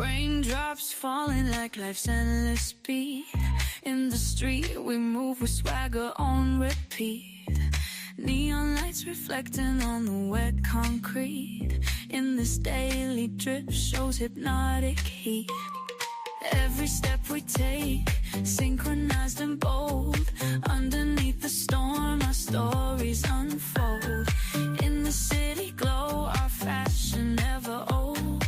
Raindrops falling like life's endless speed. In the street we move with swagger on repeat. Neon lights reflecting on the wet concrete. In this daily drip shows hypnotic heat. Every step we take, synchronized and bold. Underneath the storm, our stories unfold. In the city glow, our fashion never old.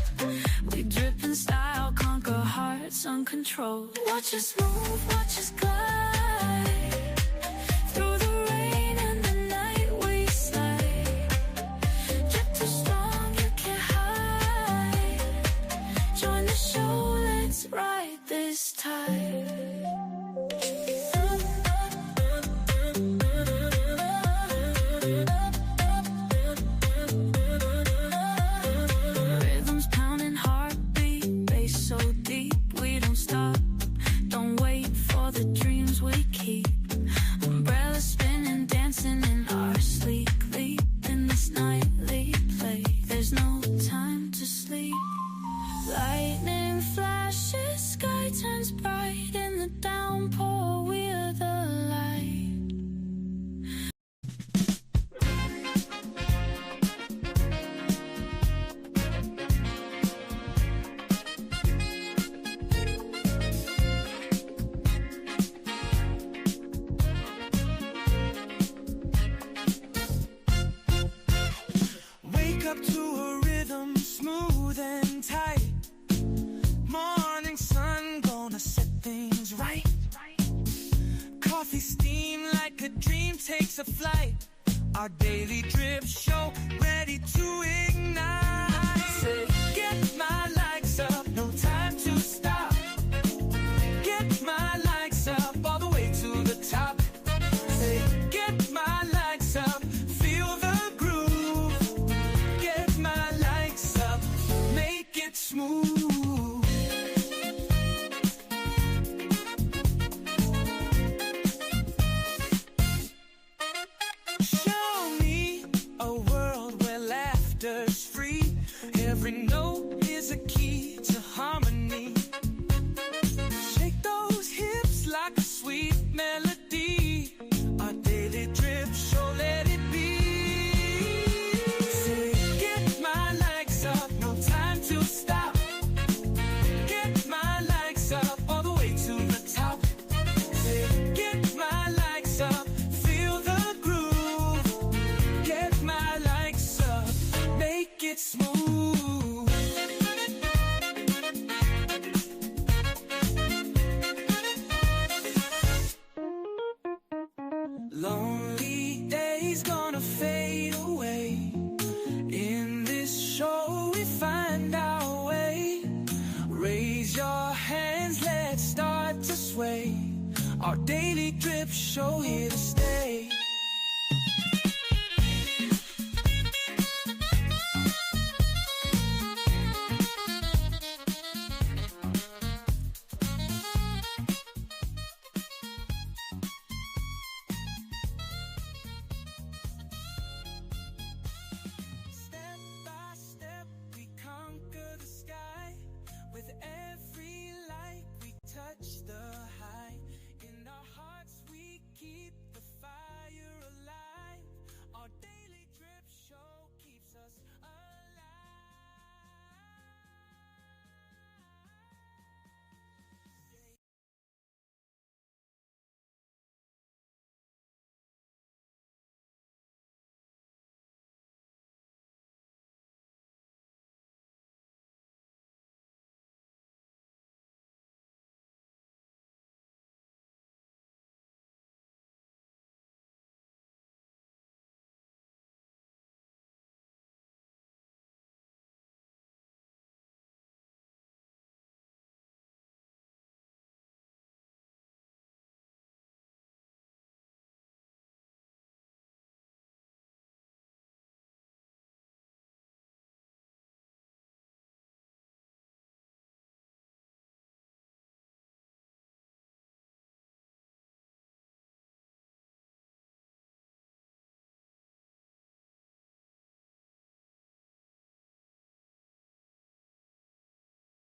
We drip in style, conquer hearts uncontrolled. Watch us move, watch us glide. Through the rain and the night we slide. Drip too strong, you can't hide. Join the show, let's ride this tide. Rhythms pounding, heartbeat, bass so deep. We don't stop, don't wait for the dreams we keep. Umbrellas spinning, dancing in our sleek leap. In this nightly play, there's no time to sleep. Lightning flashes, sky turns bright. In the downpour, we're the light. Wake up to a rhythm smooth and tight. Morning sun gonna set things right. Coffee steam like a dream takes a flight. Our daily drip show ready to ignite. Say, get my likes up, no time to stop. Get my likes up, all the way to the top. Say, get my likes up, feel the groove. Get my likes up, make it smooth. Show me a world where laughter's free. Every note is a key to harmony. Shake those hips like a sweet melody. Our daily drip show, let it be. Say, get my likes up, no time to stop. Get my likes up, all the way to the top. Say, get my likes up, feel the groove. Get my likes up, make it smooth.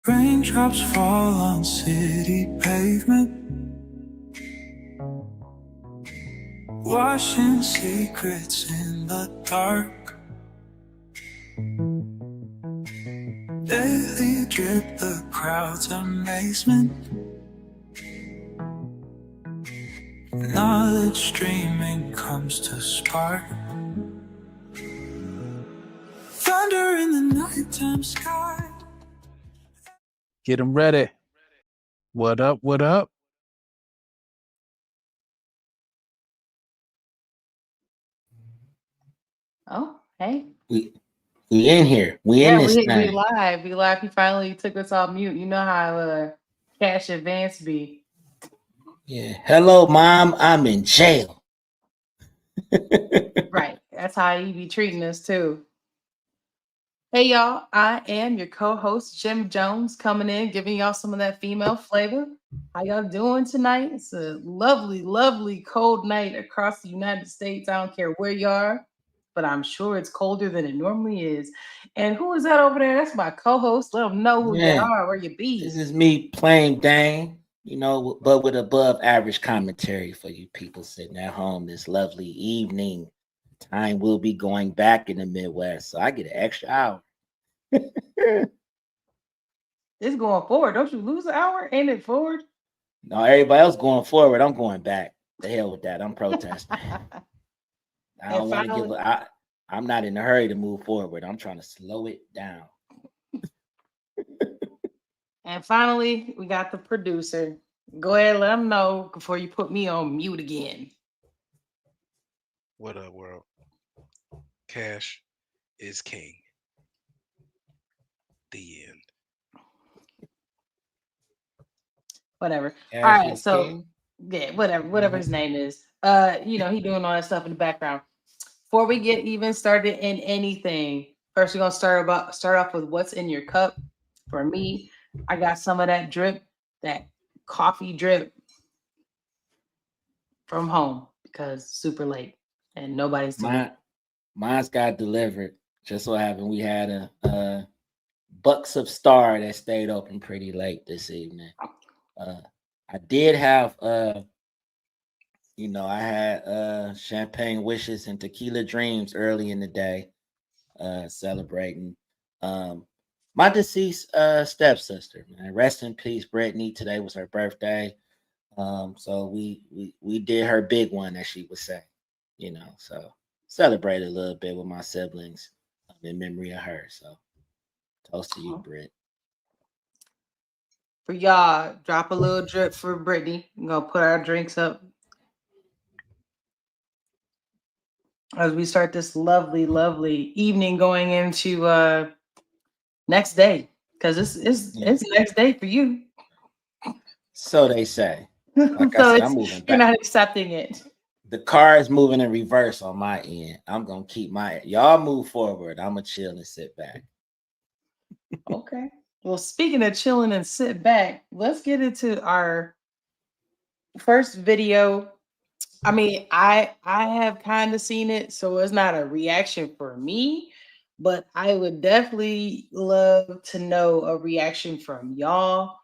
Raindrops fall on city pavement, washing secrets in the dark. Daily drip, the crowd's amazement. Knowledge streaming comes to spark. Thunder in the nighttime sky. Get them ready. What up? What up? Oh, hey. We in here. We in this we thing. live. We live. He finally took us off mute. You know how Cash Advance be. Yeah. Hello, Mom. I'm in jail. Right. That's how he be treating us too. Hey y'all, I am your co-host Jim Jones, coming in, giving y'all some of that female flavor. How y'all doing tonight? It's a lovely, lovely cold night across the United States. I don't care where you are, but I'm sure it's colder than it normally is. And who is that over there? That's my co-host. Let them know who they are, where you be. This is me, plain Dane, you know, but with above average commentary for you people sitting at home this lovely evening. Time will be going back in the Midwest, so I get an extra hour. It's going forward. Don't you lose an hour? Ain't it forward? No, everybody else going forward. I'm going back. The hell with that. I'm protesting. I don't want to give I'm not in a hurry to move forward. I'm trying to slow it down. And finally, we got the producer. Go ahead, let them know before you put me on mute again. What up, world? Cash is king. The end. Whatever. Cash all right, so king? yeah, whatever his name is. You know, he doing all that stuff in the background. Before we get even started in anything, first we're gonna start off with what's in your cup. For me, I got some of that drip, that coffee drip from home because it's super late and nobody's mine's got delivered. Just so happened we had a Bucks of Star that stayed open pretty late this evening. I did have you know, I had champagne wishes and tequila dreams early in the day, celebrating my deceased stepsister, man. Rest in peace, Brittany. Today was her birthday. So we did her big one, as she would say, you know, so celebrated a little bit with my siblings in memory of her. So toast to you, Britt. For y'all, drop a little drip for Brittany. We're gonna put our drinks up as we start this lovely, lovely evening going into next day, because it's next day for you. So they say. Like so I said, I'm moving back. You're not accepting it. The car is moving in reverse on my end. I'm gonna keep y'all move forward. I'm gonna chill and sit back. Okay. Well, speaking of chilling and sit back, let's get into our first video. I mean, I have kind of seen it, so it's not a reaction for me, but I would definitely love to know a reaction from y'all,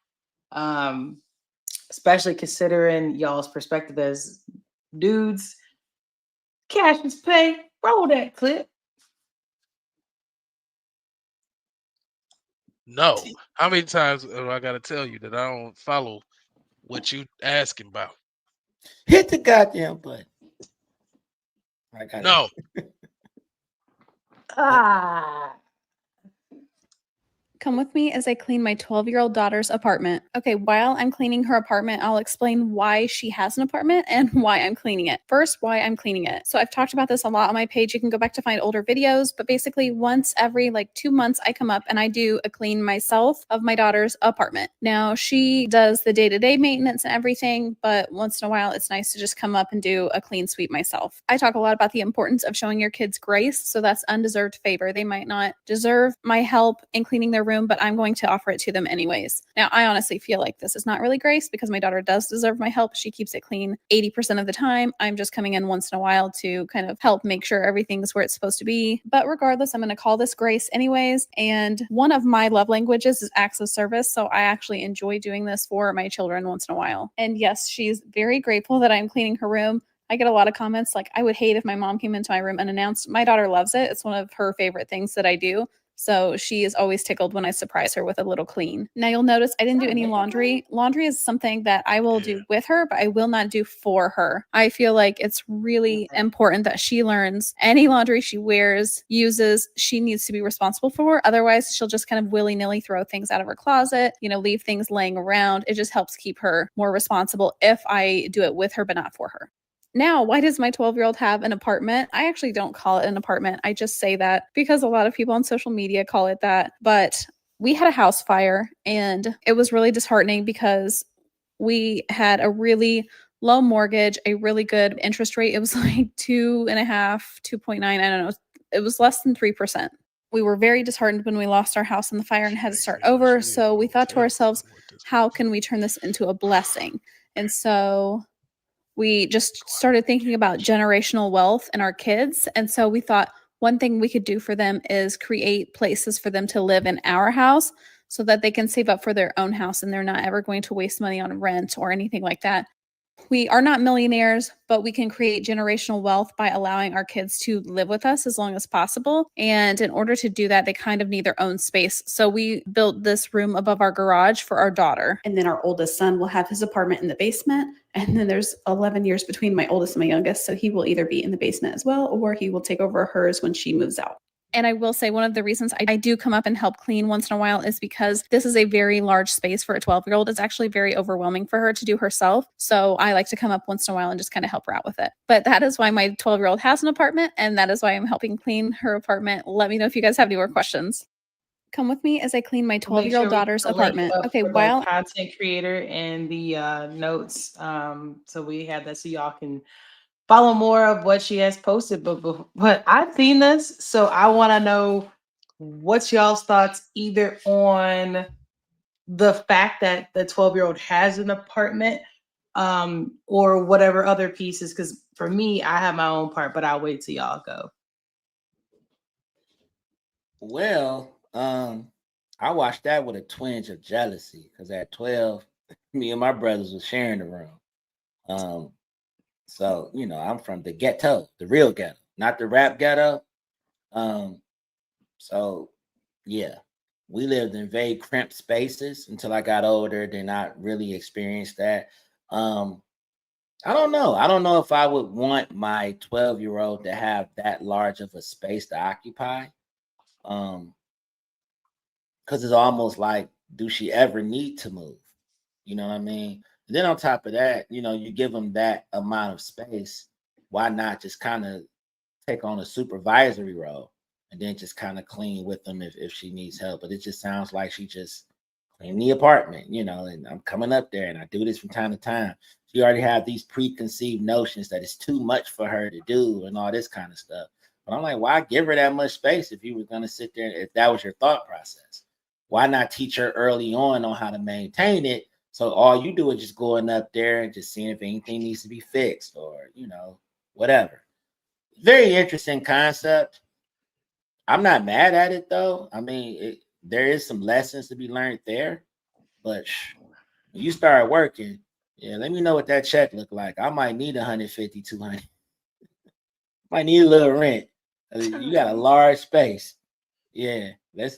especially considering y'all's perspective as dudes. Cassius Pay, roll that clip. No. How many times do I got to tell you that I don't follow what you asking about? Hit the goddamn button. I got no. Come with me as I clean my 12-year-old daughter's apartment. Okay, while I'm cleaning her apartment, I'll explain why she has an apartment and why I'm cleaning it. First, why I'm cleaning it. So I've talked about this a lot on my page. You can go back to find older videos, but basically once every 2 months, I come up and I do a clean myself of my daughter's apartment. Now, she does the day-to-day maintenance and everything, but once in a while, it's nice to just come up and do a clean sweep myself. I talk a lot about the importance of showing your kids grace, so that's undeserved favor. They might not deserve my help in cleaning their room, but I'm going to offer it to them anyways. Now, I honestly feel like this is not really grace because my daughter does deserve my help. She keeps it clean 80% of the time. I'm just coming in once in a while to kind of help make sure everything's where it's supposed to be. But regardless, I'm going to call this grace anyways. And one of my love languages is acts of service. So I actually enjoy doing this for my children once in a while. And yes, she's very grateful that I'm cleaning her room. I get a lot of comments like, I would hate if my mom came into my room unannounced. My daughter loves it. It's one of her favorite things that I do. So she is always tickled when I surprise her with a little clean. Now you'll notice I didn't do any laundry. Laundry is something that I will do with her, but I will not do for her. I feel like it's really important that she learns any laundry she wears, uses, she needs to be responsible for. Otherwise, she'll just kind of willy-nilly throw things out of her closet, leave things laying around. It just helps keep her more responsible if I do it with her, but not for her. Now, why does my 12-year-old have an apartment? I actually don't call it an apartment. I just say that because a lot of people on social media call it that. But we had a house fire and it was really disheartening because we had a really low mortgage, a really good interest rate. It was like 2.5, 2.9. I don't know. It was less than 3%. We were very disheartened when we lost our house in the fire and had to start over. So we thought to ourselves, how can we turn this into a blessing? And so we just started thinking about generational wealth in our kids. And so we thought one thing we could do for them is create places for them to live in our house so that they can save up for their own house and they're not ever going to waste money on rent or anything like that. We are not millionaires, but we can create generational wealth by allowing our kids to live with us as long as possible. And in order to do that, they kind of need their own space. So we built this room above our garage for our daughter. And then our oldest son will have his apartment in the basement. And then there's 11 years between my oldest and my youngest. So he will either be in the basement as well, or he will take over hers when she moves out. And I will say one of the reasons I do come up and help clean once in a while is because this is a very large space for a 12-year-old. It's actually very overwhelming for her to do herself. So I like to come up once in a while and just kind of help her out with it. But that is why my 12-year-old has an apartment, and that is why I'm helping clean her apartment. Let me know if you guys have any more questions. Come with me as I clean my 12-year-old daughter's apartment. Okay, while content creator and the notes. So we have that so y'all can follow more of what she has posted, but I've seen this, so I want to know what's y'all's thoughts either on the fact that the 12-year-old has an apartment, or whatever other pieces. Because for me, I have my own part, but I'll wait till y'all go. Well, I watched that with a twinge of jealousy because at 12, me and my brothers was sharing the room. So, I'm from the ghetto, the real ghetto, not the rap ghetto. So, yeah, we lived in very cramped spaces until I got older. Then I really experienced that. I don't know. I don't know if I would want my 12-year-old to have that large of a space to occupy. Because it's almost like, do she ever need to move? You know what I mean? Then on top of that, you give them that amount of space. Why not just kind of take on a supervisory role and then just kind of clean with them if she needs help? But it just sounds like she just cleaned the apartment, and I'm coming up there and I do this from time to time. She already have these preconceived notions that it's too much for her to do and all this kind of stuff. But I'm like, why give her that much space if you were going to sit there, if that was your thought process? Why not teach her early on how to maintain it? So all you do is just going up there and just seeing if anything needs to be fixed or, whatever. Very interesting concept. I'm not mad at it, though. I mean, there is some lessons to be learned there. But when you start working, let me know what that check look like. I might need 150, 200. Might need a little rent. You got a large space. Yeah, let's.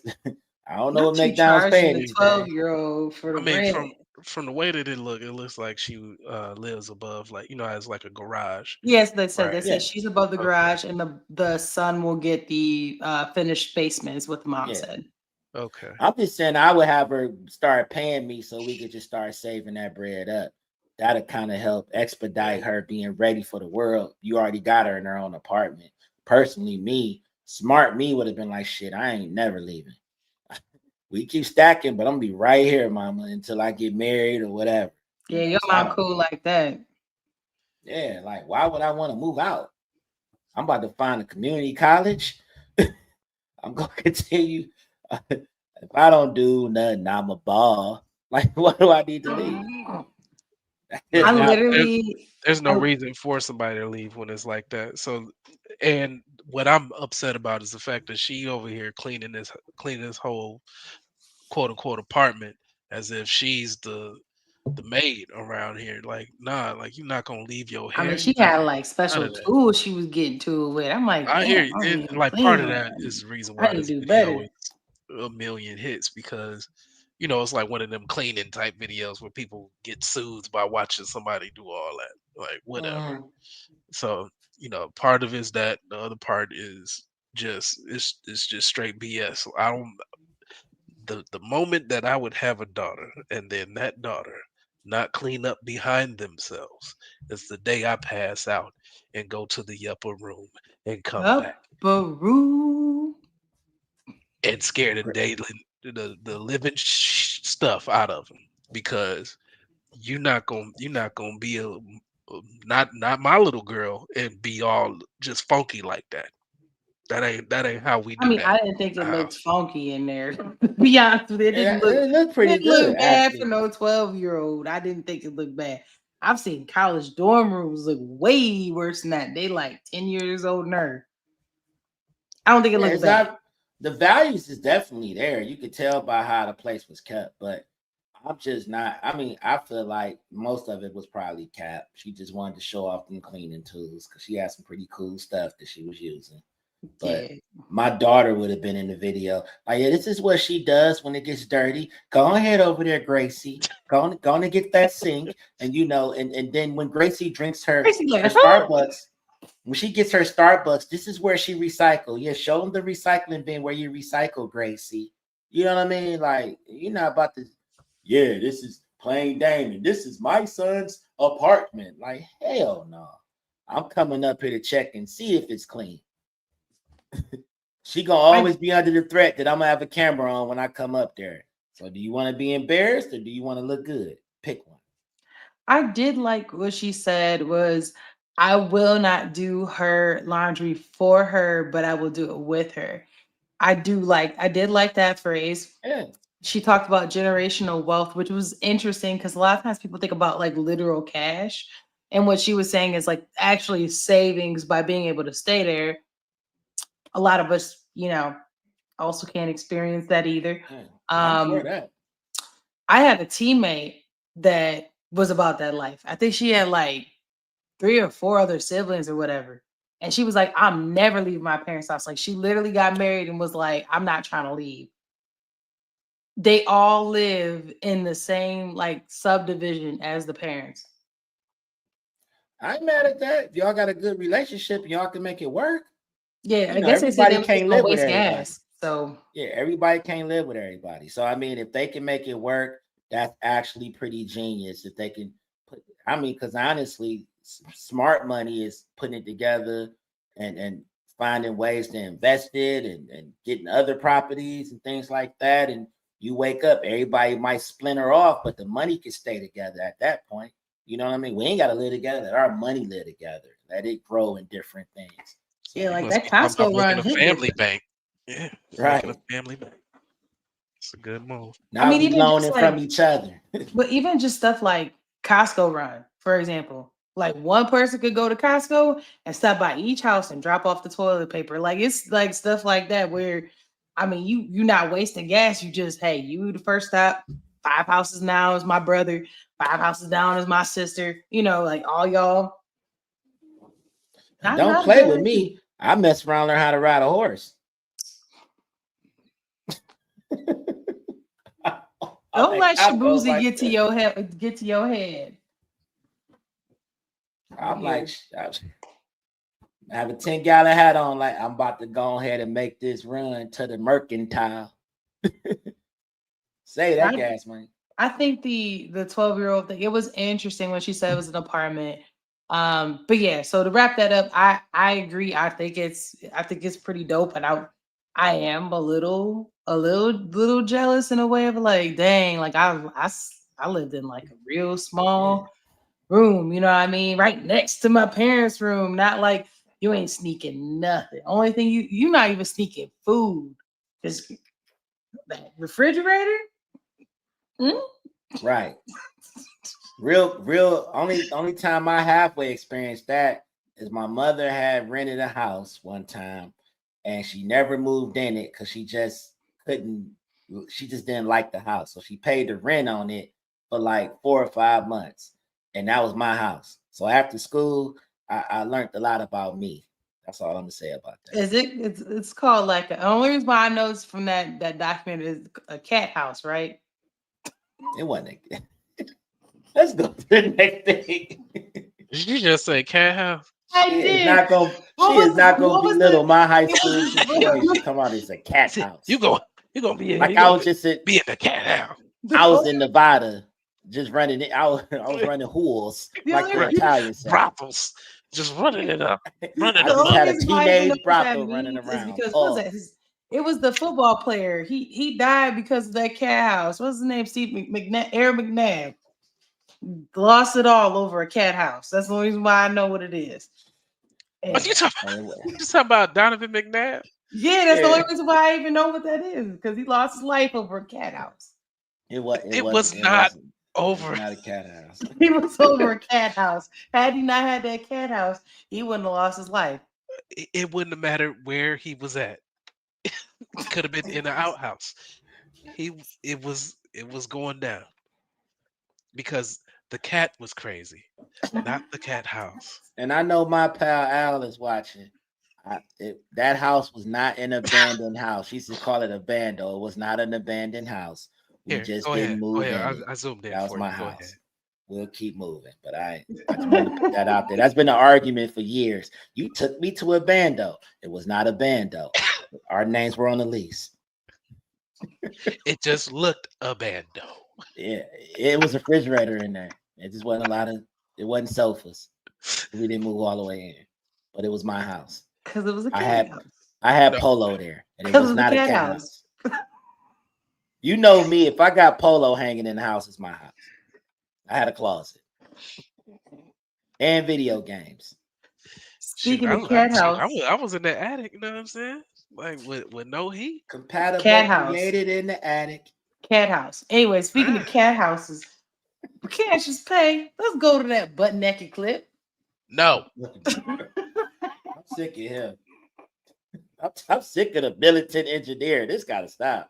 I don't know what McDonald's paying the 12-year-old for the rent. From the way that it looks like she lives above, as like a garage. Yes, they said she's above the garage, and the son will get the finished basement, is what the mom said. Okay. I'm just saying I would have her start paying me so we could just start saving that bread up. That'll kind of help expedite her being ready for the world. You already got her in her own apartment. Personally, smart me would have been like, shit, I ain't never leaving. We keep stacking, but I'm gonna be right here, mama, until I get married or whatever. Yeah, your mom cool like that. Yeah, like why would I want to move out? I'm about to find a community college. I'm gonna continue. If I don't do nothing, I'm a ball. Like, what do I need to leave? Yeah, I It's not. there's no I, reason for somebody to leave when it's like that. So, and what I'm upset about is the fact that she over here cleaning this whole quote unquote apartment as if she's the maid around here. Like, nah, like you're not gonna leave your I mean, hair. she You're not had gonna like none special of that. tools she was getting to it with. I'm like, I hear damn, you. I don't And even like part of clean that that. is the reason I why need this to do video better. is a million hits because it's like one of them cleaning type videos where people get soothed by watching somebody do all that. Like whatever. Mm. So, part of it is that the other part is it's just straight BS. I don't the moment that I would have a daughter and then that daughter not clean up behind themselves is the day I pass out and go to the upper room and come back Upperoo. and scare the living stuff out of them because you're not gonna be not my little girl and be all just funky like that. That ain't how we I do mean, that I didn't think in it the looked house. funky in there. To be honest with you, It looked pretty didn't good, look bad for actually. no 12-year-old. I didn't think it looked bad. I've seen college dorm rooms look way worse than that. They like 10 years old and her. I don't think it Yeah, looked it's bad. not. The values is definitely there. You could tell by how the place was kept, but I'm just not. I mean, I feel like most of it was probably cap. She just wanted to show off them cleaning tools because she had some pretty cool stuff that she was using. But Yeah. my daughter would have been in the video. Like, yeah, this is what she does when it gets dirty. Go ahead over there, Gracie. Go on and get that sink. And and then when Gracie drinks her Basically, her like, huh? Starbucks, when she gets her Starbucks, this is where she recycle. Yeah, show them the recycling bin where you recycle, Gracie. You know what I mean? Like, you're not about to. Yeah, this is plain Damon. This is my son's apartment. Like, hell no. I'm coming up here to check and see if it's clean. She gonna I always be under the threat that I'm gonna have a camera on when I come up there. So do you want to be embarrassed or do you want to look good? Pick one. I did like what she said was I will not do her laundry for her, but I will do it with her. I did like that phrase. Yeah. She talked about generational wealth, which was interesting because a lot of times people think about like literal cash. And what she was saying is like actually savings by being able to stay there. A lot of us, also can't experience that either. Yeah. I'm for Um, that. I had a teammate that was about that life. I think she had like 3 or 4 other siblings or whatever. And she was like, I'm never leaving my parents' house. Like she literally got married and was like, I'm not trying to leave. They all live in the same like subdivision as the parents. I ain't mad at that. If y'all got a good relationship, y'all can make it work. Yeah, I guess they said they Everybody were just can't gonna live with waste everybody. gas. So Yeah, everybody can't live with everybody. So I mean, if they can make it work, that's actually pretty genius. If they can because honestly, smart money is putting it together and finding ways to invest it and getting other properties and things like that. And you wake up, everybody might splinter off, but the money can stay together at that point. You know what I mean? We ain't got to live together. Let our money live together. Let it grow in different things. yeah, So, You like must that be talking about Costco making run a hit family different. bank. Yeah, making a right. family bank. It's a good move. I Now mean, we even just loaning from like each other. But even just stuff like Costco run, for example, like one person could go to Costco and stop by each house and drop off the toilet paper. Like it's like stuff like that where I mean you're not wasting gas. You just, hey, you the first stop, 5 houses now is my brother, 5 houses down is my sister, like all y'all. And Not don't not a play bad with idea. me. I mess around, learn how to ride a horse. I'm Don't at let Costco Shabuzi like that. get to your head. I'm Yeah. like, I have a 10-gallon hat on, like I'm about to go ahead and make this run to the mercantile. Save that I gas money. I think the 12-year-old thing, it was interesting when she said it was an apartment. But yeah, so to wrap that up, I agree. I think it's pretty dope, and I am a little jealous in a way of like, dang, like I lived in like a real Yeah. small room, you know what I mean? Right next to my parents' room, not like you ain't sneaking nothing. Only thing you're not even sneaking food. Just That refrigerator? Right. Real. Only time I halfway experienced that is my mother had rented a house one time, and she never moved in it because she just couldn't. She just didn't like the house, so she paid the rent on it for like 4 or 5 months, and that was my house. So after school, I learned a lot about me. That's all I'm gonna say about that. Is it? It's called like the only reason why I know it's from that document is a cat house, right? It wasn't. Let's go to the next thing. Did you just say cat house? I She is did. not gonna. What She was is not the- gonna what was belittle the- my high it was- school situation. Come on, it's a cat See, house. you gonna be Like you I gonna was just be in the cat house. I was in Nevada, just running it. I was running hools, The like only the reason- Italians say. Brothels, just running it up, running I them just up. had a reason why I even know teenage what that brothel running means is around. because what was that? It was the football player. He died because of that cat house. What's his name? Steve McNabb, Aaron McNabb. Lost it all over a cat house. That's the only reason why I know what it is. What you talking? Anyway. You talking about Donovan McNabb? Yeah, that's the Yeah. only reason why I even know what that is because he lost his life over a cat house. It wasn't- was not over. It was not a cat house. He was over a cat house. Had he not had that cat house, he wouldn't have lost his life. It wouldn't have mattered where he was at. He could have been in an outhouse. It was going down because the cat was crazy, not the cat house. And I know my pal Al is watching. That house was not an abandoned house. She used to call it a bando. It was not an abandoned house. We Here, just go didn't ahead. Go move in ahead. it. I zoomed in That was for my you. Go house. ahead. We'll keep moving, but I just wanted to put that out there. That's been an argument for years. You took me to a bando. It was not a bando. Our names were on the lease. It just looked a bando. Yeah, it was a refrigerator in there. It just wasn't it wasn't sofas. We didn't move all the way in, but it was my house. Because it was a cat house. I had No. Polo there, and it 'Cause was of the not a cat cat house. house. You know me, if I got Polo hanging in the house, it's my house. I had a closet and video games. Speaking Shoot, of cat house, I was in the attic. You know what I'm saying? Like with no heat. Compatible, Cat house. created in the attic. cat house. Anyway, speaking of cat houses, we can't just pay. Let's go to that butt naked clip. No. I'm sick of him. I'm sick of the militant engineer. This got to stop.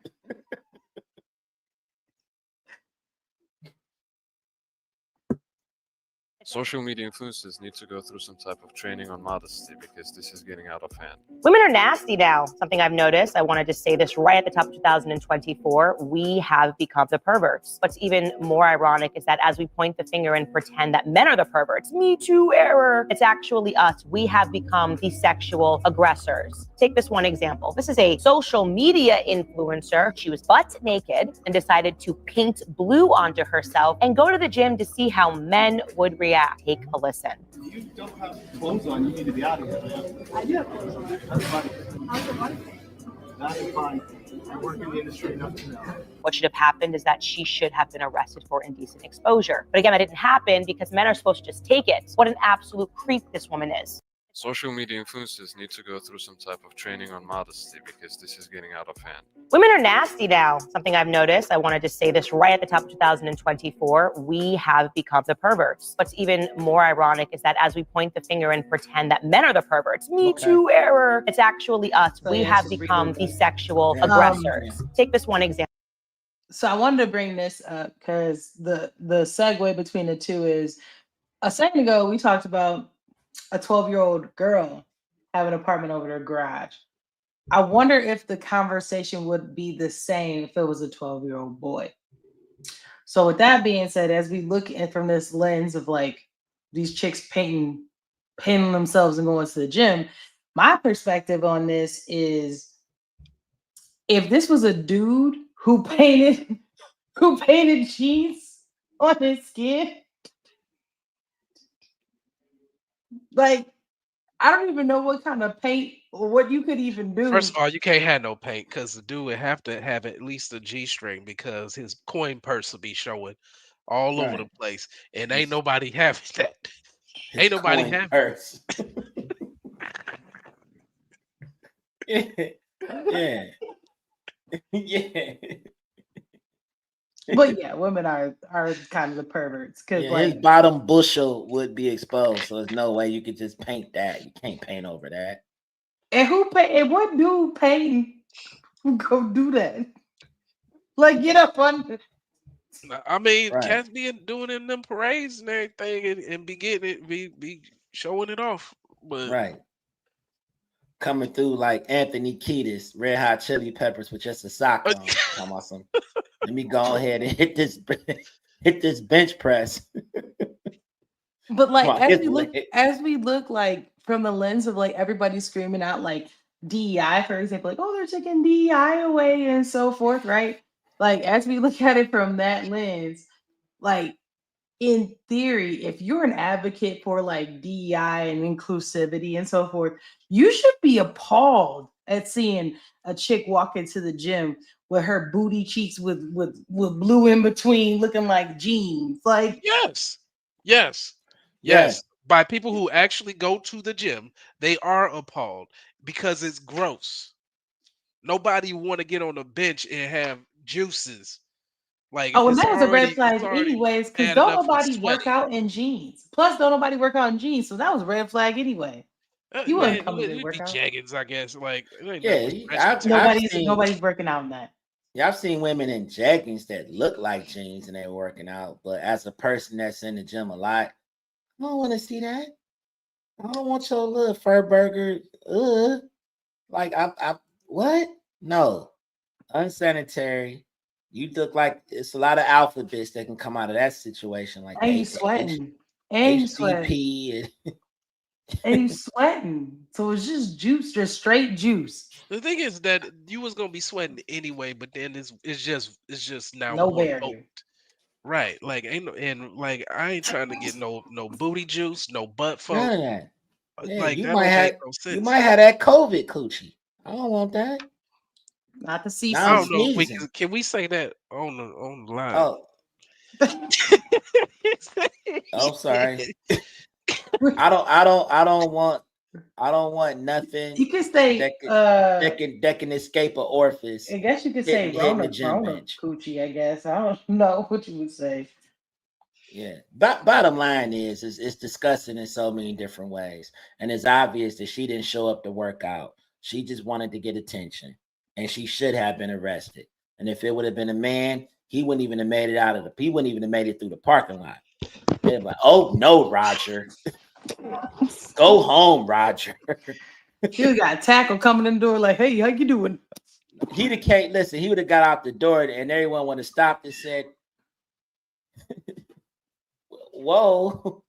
Social media influencers need to go through some type of training on modesty because this is getting out of hand. Women are nasty now. Something I've noticed. I wanted to say this right at the top of 2024. We have become the perverts. What's even more ironic is that as we point the finger and pretend that men are the perverts, Me Too error, it's actually us. We have become the sexual aggressors. Take this one example. This is a social media influencer. She was butt naked and decided to paint blue onto herself and go to the gym to see how men would react. Take a listen. You don't have clothes on. You need to be out of here, man. I do have clothes on. That's fine. How's your wife? That is fine. I work in the industry enough to know. What should have happened is that she should have been arrested for indecent exposure. But again, that didn't happen because men are supposed to just take it. What an absolute creep this woman is. Social media influencers need to go through some type of training on modesty because this is getting out of hand. Women are nasty now. Something I've noticed. I wanted to say this right at the top of 2024. We have become the perverts. What's even more ironic is that as we point the finger and pretend that men are the perverts, Me Too error, it's actually us. So We yeah, have it's just become the real. sexual Yeah. aggressors. Take this one example. So I wanted to bring this up because the segue between the two is a second ago we talked about a 12-year-old girl having an apartment over their garage. I wonder if the conversation would be the same if it was a 12-year-old boy. So with that being said, as we look at from this lens of like these chicks painting themselves and going to the gym, my perspective on this is if this was a dude who painted jeans on his skin, like I don't even know what kind of paint or what you could even do. First of all, you can't have no paint because the dude would have to have at least a G-string because his coin purse will be showing all over the Right. place, and ain't nobody having that. His Ain't nobody coin having. purse. Yeah. Yeah. But yeah, women are kind of the perverts because Yeah, his like, bottom bushel would be exposed, so there's no way you could just paint that. You can't paint over that. and who pay? And what dude paying who go do that? Like, get up on. I mean, Right, cats be doing in them parades and everything, and be getting it, be showing it off. But right. Coming through like Anthony Kiedis, Red Hot Chili Peppers with just a sock on. Talking about some. Let me go ahead and hit this hit this bench press But like, while his leg. as we look like from the lens of like everybody screaming out like DEI, for example, like, oh, they're taking DEI away and so forth, right? Like, as we look at it from that lens, like in theory, if you're an advocate for like DEI and inclusivity and so forth, you should be appalled at seeing a chick walk into the gym with her booty cheeks with blue in between, looking like jeans. Like, yes, yes, Yeah, yes. By people who actually go to the gym, they are appalled because it's gross. Nobody want to get on a bench and have juices. Like oh, and that is a red it's flag, already anyways, because bad don't enough with nobody work sweating. out in jeans. Plus, don't nobody work out in jeans, so that was a red flag anyway. You wouldn't Man, come to the it'd be workout. jaggins, I guess. Like it ain't nothing yeah. but stretch I've material. seen Nobody's working out in that. yeah, I've seen women in jeggings that look like jeans and they're working out. But as a person that's in the gym a lot, I don't want to see that. I don't want your little fur burger. Like I what? No, unsanitary. You look like it's a lot of alphabets that can come out of that situation, like And you sweating. And you sweating. HCP. And you sweating. So it's just juice, just straight juice. The thing is that you was gonna be sweating anyway, but then it's just now No more barrier. potent. Right. Like ain't no, and like I ain't trying to get no booty juice, no butt None funk. of that. Yeah, Like that don't make no you sense. might have that COVID coochie. I don't want that. Not the Now I I'm don't CC. know if we sneezing. can we say that on the line. Oh, oh, sorry. I don't want nothing You could say, that can escape an orifice I guess you could say hitting the gym Rona bench. coochie, I guess. I don't know what you would say. Yeah. Bottom line is it's disgusting in so many different ways. And it's obvious that she didn't show up to work out. She just wanted to get attention. And she should have been arrested. And if it would have been a man, he wouldn't even have made it he wouldn't even have made it through the parking lot. They're like, oh no, Roger. Go home, Roger. You got a tackle coming in the door like, hey, how you doing? He'd have can't listen, he would have got out the door and everyone would have stopped and said, whoa.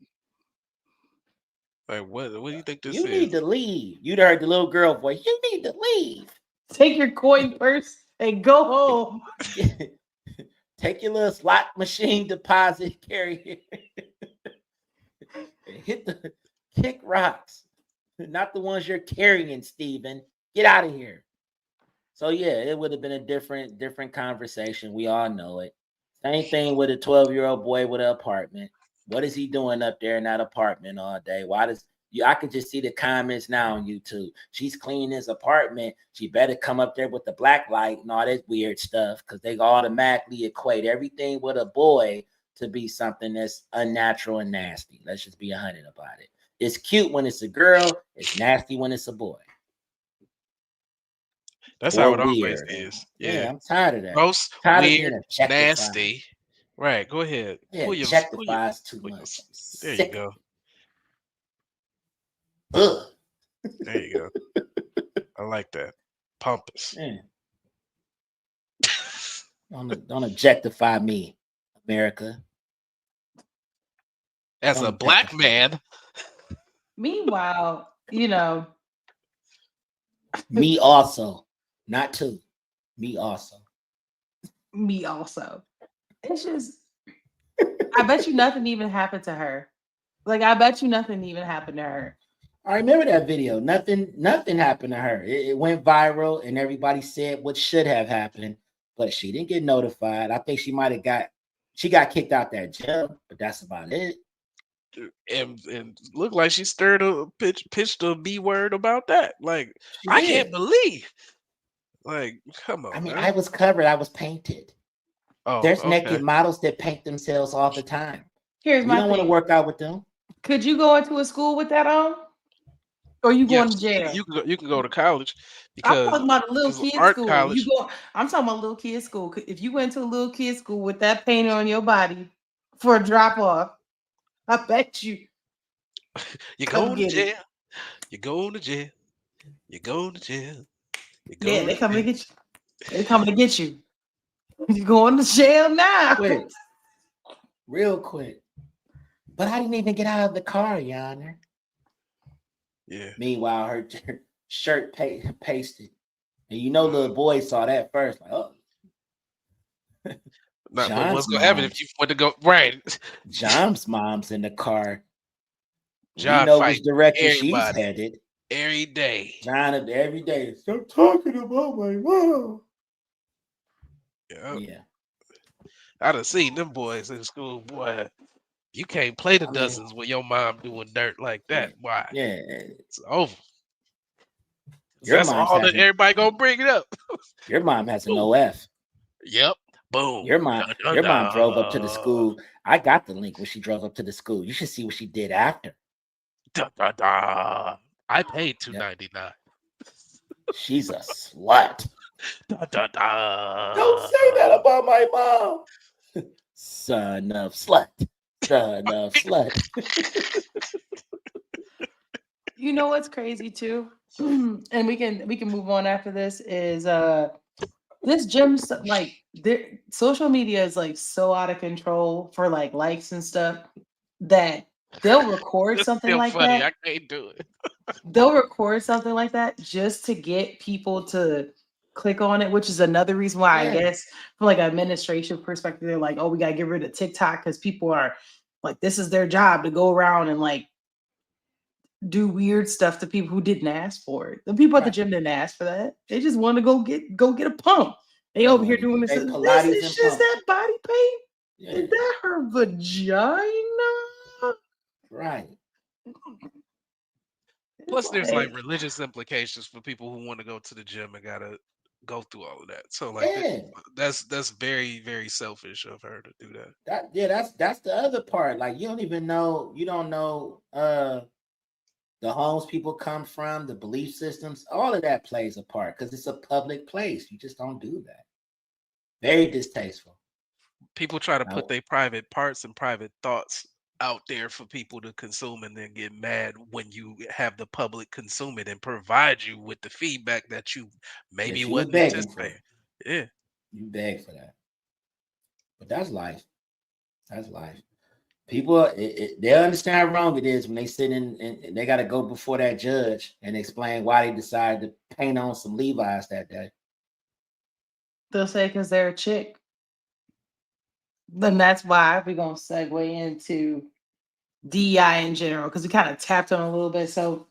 Like what do you think this You is? need to leave. You'd heard the little girl voice. You need to leave. Take your coin purse and go home. Take your little slot machine deposit carrier. Hit the kick rocks. Not the ones you're carrying, Steven. Get out of here. So yeah, it would have been a different conversation. We all know it. Same thing with a 12-year-old boy with an apartment. What is he doing up there in that apartment all day? Why does I could just see the comments now on YouTube. She's cleaning his apartment. She better come up there with the black light and all that weird stuff because they automatically equate everything with a boy to be something that's unnatural and nasty. Let's just be 100 about it. It's cute when it's a girl. It's nasty when it's a boy. That's how Or it always weird. is. Yeah, Yeah. I'm tired of that. Gross, Tired of weird, being objectified. nasty. Right. Go ahead. Yeah, Pull your objectifies too pull your- much. there you Sick. go. Ugh. There you go. I like that. Pompous. Yeah. Don't objectify me, America. As Don't a black objectify man. Meanwhile, me also, not two. Me also. me also. It's just, I bet you nothing even happened to her. Like, I bet you nothing even happened to her. I remember that video. Nothing happened to her. It went viral and everybody said what should have happened, but she didn't get notified. I think she got kicked out that gym, but that's about it. And looked like she pitched a B word about that. Like, She I did. can't believe Like, come on, I mean, man. I was covered. I was painted. Oh, There's okay. naked models that paint themselves all the time. Here's We my don't want to thing. work out with them. Could you go into a school with that on? Or you going to Yes, jail? you can go to college I'm because talking about a little kid art school. college. I'm talking about little kid school. If you went to a little kid school with that paint on your body for a drop off, I bet you You come going to get it. jail. You going to jail. You going to jail. You Yeah, going they to coming to jail. get you. They coming to get you. You going to jail now. Quick, real quick. But I didn't even get out of the car, Your Honor. Yeah. Meanwhile, her shirt pasted. And you know, the boy saw that first. Like, oh. But John's what's gonna happen mom. if you want to go right? John's mom's in the car. John we know fight which direction she's everybody headed. every day. John every day. Stop talking about my mom. Yep. Yeah. I done seen them boys in school, boy. You can't play the I mean, dozens with your mom doing dirt like that. Why? Yeah. It's over. Your That's mom's all that hasn't. everybody gonna bring it up. Your mom has an Boom. OF. Yep. Boom. Your mom. Dun, dun, Your mom drove up to the dun. school. I got the link when she drove up to the school. You should see what she did after. Dun, dun, dun. I paid Yep. $2.99. She's a slut. Dun, dun, dun. Don't say that about my mom. Son of slut. Son of slut. You know what's crazy too? And we can move on after this is this gym like social media is like so out of control for like likes and stuff that they'll record It's something still like funny. that. I can't do it. They'll record something like that just to get people to click on it, which is another reason why I Yeah. guess from like an administration perspective, they're like, oh, we gotta get rid of TikTok because people are like, this is their job to go around and like do weird stuff to people who didn't ask for it. The people at the Right. gym didn't ask for that. They just want to go get a pump. They over here doing this. Hey, This Pilates is and just pump. that body paint. Yeah. Is that her vagina? Right. Plus, there's like religious implications for people who want to go to the gym and gotta go through all of that. So, like, Yeah. that's very, very selfish of her to do that. That's the other part. Like, you don't know the homes people come from, the belief systems, all of that plays a part because it's a public place. You just don't do that. Very distasteful. People try to No. put their private parts and private thoughts out there for people to consume and then get mad when you have the public consume it and provide you with the feedback that you maybe That you was wasn't begging for. anticipating. Yeah. You beg for that. But that's life. That's life. People, they understand how wrong it is when they sit in and they got to go before that judge and explain why they decided to paint on some Levi's that day. They'll say because they're a chick. Then that's why we're gonna segue into DEI in general because we kind of tapped on it a little bit. So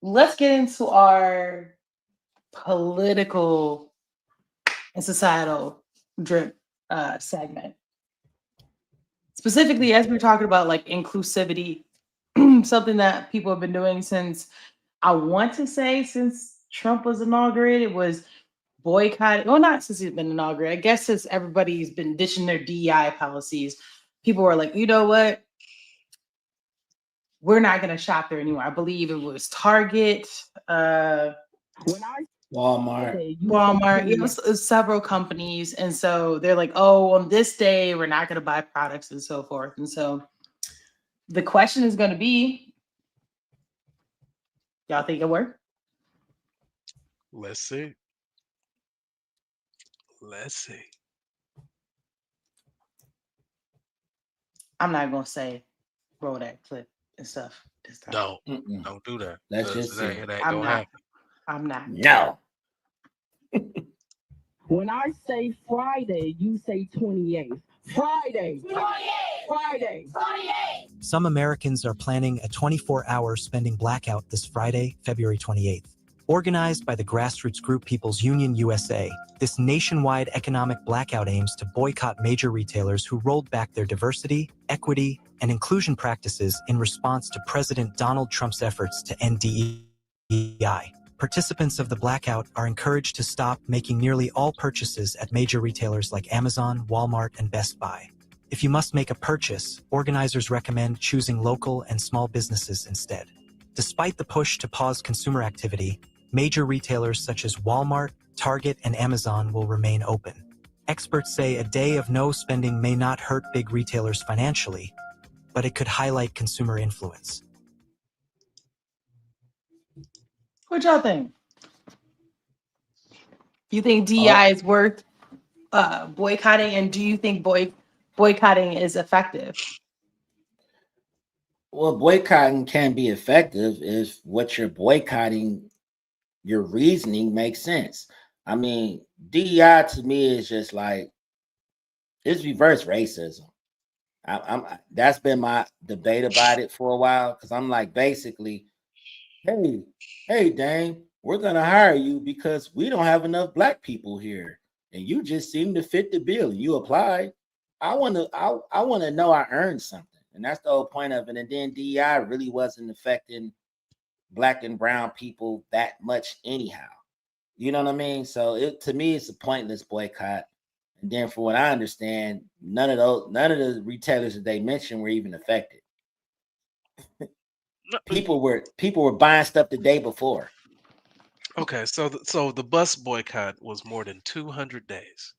let's get into our political and societal drip segment. Specifically, as we were talking about like inclusivity, something that people have been doing since I want to say since Trump was inaugurated was boycotting. Well, not since he's been inaugurated. I guess since everybody's been ditching their DEI policies, people were like, you know what? We're not going to shop there anymore. I believe it was Target, Walmart. It was several companies. And so they're like, oh, on this day, we're not going to buy products and so forth. And so the question is going to be, y'all think it worked? Let's see. Let's see. I'm not going to say roll that clip and stuff this time. Don't do that. Let's just see. It ain't gonna happen. I'm not. No. When I say Friday, you say 28th. Friday. 28. Friday. 28. Some Americans are planning a 24-hour spending blackout this Friday, February 28th. Organized by the grassroots group People's Union USA, this nationwide economic blackout aims to boycott major retailers who rolled back their diversity, equity, and inclusion practices in response to President Donald Trump's efforts to end DEI. participants of the blackout are encouraged to stop making nearly all purchases at major retailers like Amazon, Walmart, and Best Buy. If you must make a purchase, organizers recommend choosing local and small businesses instead. Despite the push to pause consumer activity, major retailers such as Walmart, Target, and Amazon will remain open. Experts say a day of no spending may not hurt big retailers financially, but it could highlight consumer influence. What y'all think? You think DEI is worth boycotting, and do you think boycotting is effective? Well, boycotting can be effective if what you're boycotting, your reasoning makes sense. I mean, DEI to me is just like, it's reverse racism. I'm that's been my debate about it for a while, because I'm like, basically, hey, Dame, we're gonna hire you because we don't have enough black people here, and you just seem to fit the bill. You applied. I want to know I earned something, and that's the whole point of it. And then DEI really wasn't affecting black and brown people that much anyhow. You know what I mean? So to me, it's a pointless boycott. And then, for what I understand, none of the retailers that they mentioned were even affected. People were buying stuff the day before. Okay, so the bus boycott was more than 200 days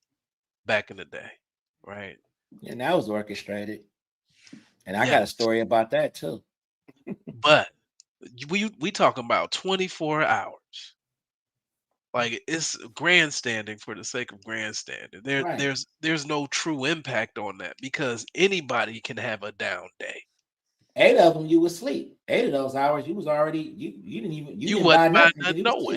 back in the day, right? And that was orchestrated. And I Yeah. got a story about that too. But we talking about 24 hours. Like, it's grandstanding for the sake of grandstanding. Right. There's no true impact on that because anybody can have a down day. 8 of them you was asleep. 8 of those hours you was already you didn't buy wasn't buying nothing because nothing you was no way.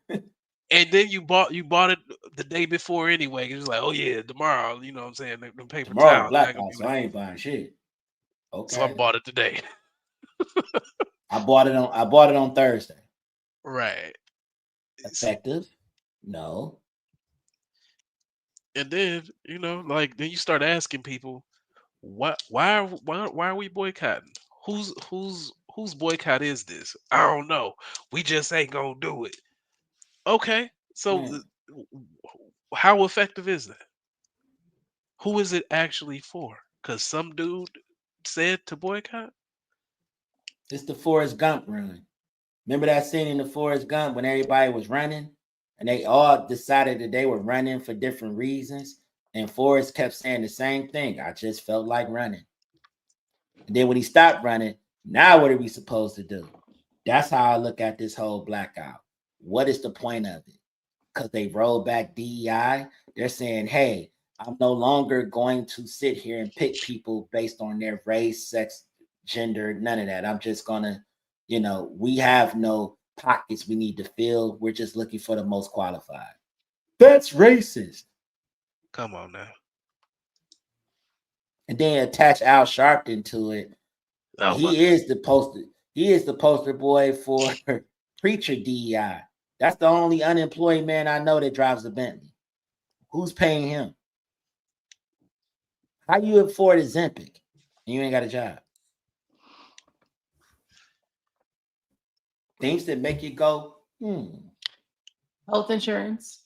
asleep. And then you bought it the day before anyway. It's like, oh yeah, tomorrow, you know what I'm saying? The paper Tomorrow the towels not gonna blackout, be so I ready. ain't buying shit. So I Okay. bought it today. I bought it on Thursday. Right. Effective? No. And then, then you start asking people, why are we boycotting? Whose boycott is this? I don't know. We just ain't gonna do it. Okay. So Man, how effective is that? Who is it actually for? Because some dude said to boycott? it's the Forrest Gump run. Remember that scene in the Forrest Gump when everybody was running and they all decided that they were running for different reasons? And Forrest kept saying the same thing. I just felt like running. And then when he stopped running, now what are we supposed to do? That's how I look at this whole blackout. What is the point of it? Because they rolled back DEI. They're saying, hey, I'm no longer going to sit here and pick people based on their race, sex, gender, none of that. I'm just going to, we have no pockets we need to fill. We're just looking for the most qualified. That's racist. Come on now. And then attach Al Sharpton to it. Oh, He is the poster boy for preacher DEI. That's the only unemployed man I know that drives a Bentley. Who's paying him? How you afford a Zempic and you ain't got a job? Things that make you go, Health insurance.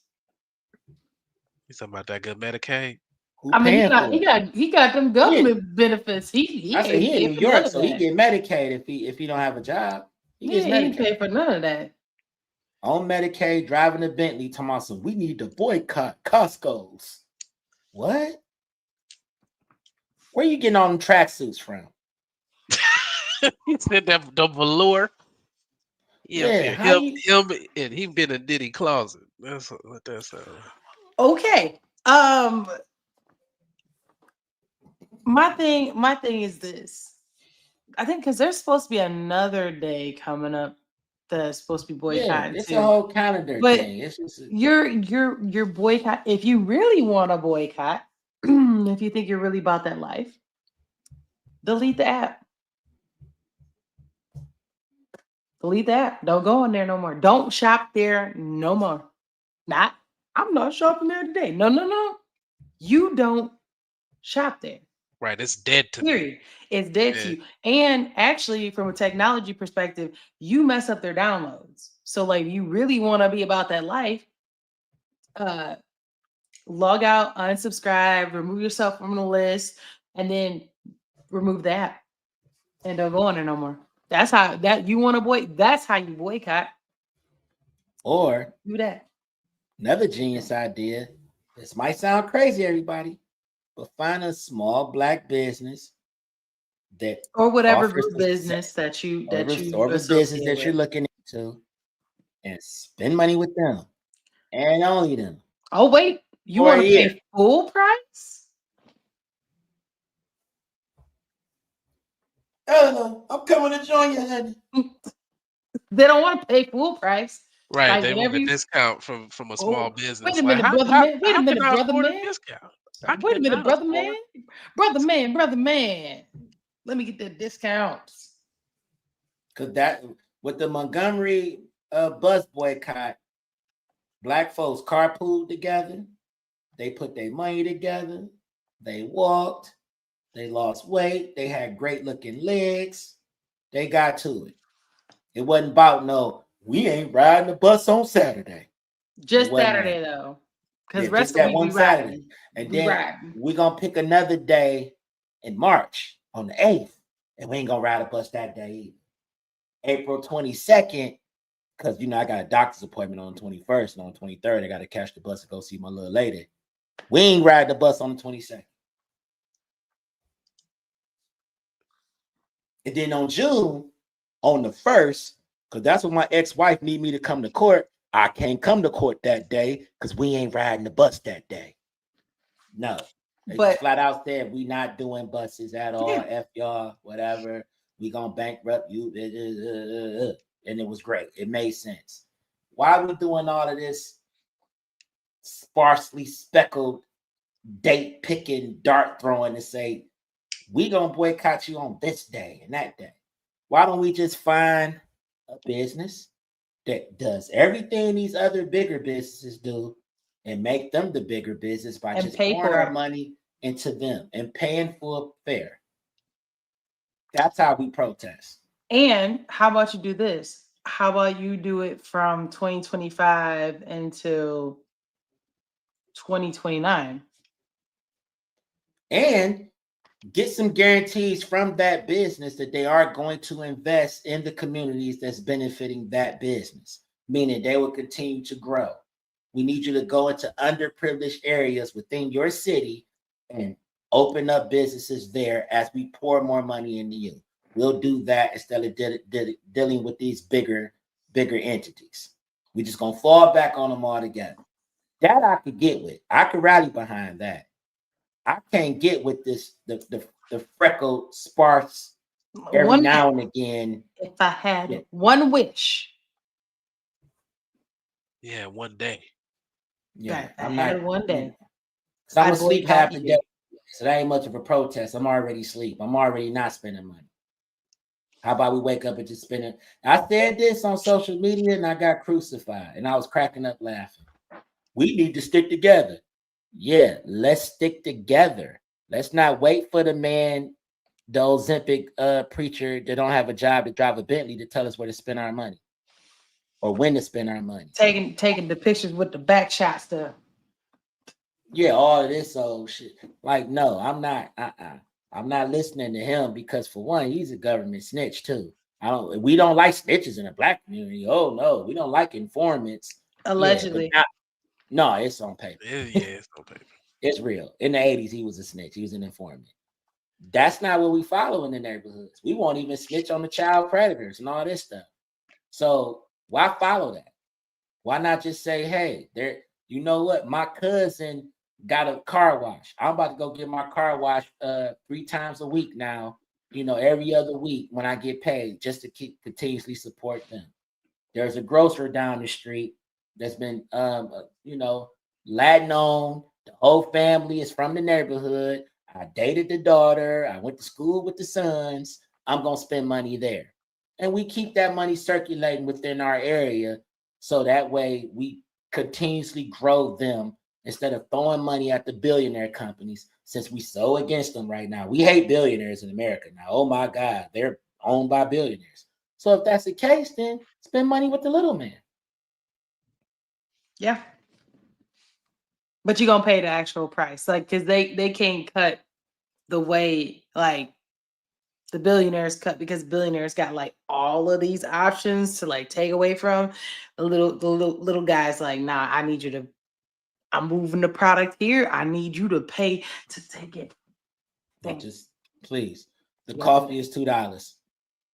You talking about that good Medicaid? Who I mean, paying for it? he got them government benefits. He I said ain't he in pay New for none York, of so he that. get Medicaid if he don't have a job. He gets He ain't Medicaid. pay for none of that. On Medicaid, driving a Bentley, talking about some, we need to boycott Costco's. What? Where you getting all them tracksuits from? He said that the velour. Yeah, Him, and he been a Diddy closet. That's what that sounds like. Okay. My thing is this. I think because there's supposed to be another day coming up that's supposed to be boycotting it's too. a whole calendar But thing. It's just your boycott. If you really want to boycott, if you think you're really about that life, delete the app. Delete the app. Don't go on there no more. Don't shop there no more. I'm not shopping there today. No. You don't shop there. Right, it's dead to Period. me. It's dead to you. And actually, from a technology perspective, you mess up their downloads. So like you really want to be about that life, log out, unsubscribe, remove yourself from the list, and then remove the app and don't go on there no more. That's how that you want to that's how you boycott. Or Do that. another genius idea. This might sound crazy, everybody, but find a small black business that Or whatever offers group business that you or the business associate that you're with. looking into, and spend money with them and only them. Oh wait, you For want a to year. pay full price? Oh, I'm coming to join you, honey. They don't want to pay full price. Right, Like they want whatever a you. discount from a small Oh, wait business. a Like minute, brother man. Wait a how can minute, I brother afford a man. discount? I Wait a minute, cannot brother man. afford. Brother man. Let me get the discounts. Because that with the Montgomery bus boycott, black folks carpooled together. They put their money together. They walked. They lost weight. They had great looking legs. They got to it. It wasn't about no, we ain't riding the bus on Saturday. Just Saturday though. Because Just rest of that the week one we Saturday. riding. And We then riding. we're going to pick another day in March on the 8th. And we ain't going to ride a bus that day either. April 22nd, because, I got a doctor's appointment on the 21st. And on the 23rd, I got to catch the bus and go see my little lady. We ain't ride the bus on the 22nd. And then on June, on the 1st, because that's when my ex-wife need me to come to court, I can't come to court that day because we ain't riding the bus that day. No. They just flat out said we not doing buses at all. Yeah. F y'all, whatever. We gonna bankrupt you. And it was great. It made sense. Why are we doing all of this sparsely speckled date picking, dart throwing to say we gonna boycott you on this day and that day? Why don't we just find a business that does everything these other bigger businesses do and make them the bigger business by just pouring our money into them and paying full fare? That's how we protest. And how about you do this? How about you do it from 2025 until 2029? And get some guarantees from that business that they are going to invest in the communities that's benefiting that business, meaning they will continue to grow. We need you to go into underprivileged areas within your city and open up businesses there as we pour more money into you. We'll do that instead of dealing with these bigger entities. We're just going to fall back on them all together. That I could get with. I could rally behind that. I can't get with this, the freckled, sparse, every now and again. If I had one wish. Yeah, one day. Yeah, I had one day. So I'm gonna sleep half the day. So that ain't much of a protest. I'm already asleep. I'm already not spending money. How about we wake up and just spend it? I said this on social media and I got crucified and I was cracking up laughing. We need to stick together. Yeah, let's stick together. Let's not wait for the man, the Ozempic preacher that don't have a job to drive a Bentley to tell us where to spend our money or when to spend our money. Taking the pictures with the back shot stuff. Yeah, all of this old shit. Like, no, I'm not. I'm not listening to him because, for one, he's a government snitch too. We don't like snitches in the black community. Oh no, we don't like informants. Allegedly. Yeah, no, it's on paper. It's on paper. It's real. In the 80s, he was a snitch. He was an informant. That's not what we follow in the neighborhoods. We won't even snitch on the child predators and all this stuff. So why follow that? Why not just say, hey, there, you know what? My cousin got a car wash. I'm about to go get my car wash 3 times a week now, every other week when I get paid, just to keep continuously support them. There's a grocer down the street that's been Latin owned. The whole family is from the neighborhood. I dated the daughter. I went to school with the sons. I'm gonna spend money there. And we keep that money circulating within our area so that way we continuously grow them instead of throwing money at the billionaire companies, since we so against them right now. We hate billionaires in America now. Oh my God, they're owned by billionaires. So if that's the case, then spend money with the little man. Yeah. But you're gonna pay the actual price. Like, cause they can't cut the way like the billionaires cut, because billionaires got like all of these options to like take away from the little guys. Like, nah, I need you to. I'm moving the product here. I need you to pay to take it. But just please, the Yeah. coffee is $2.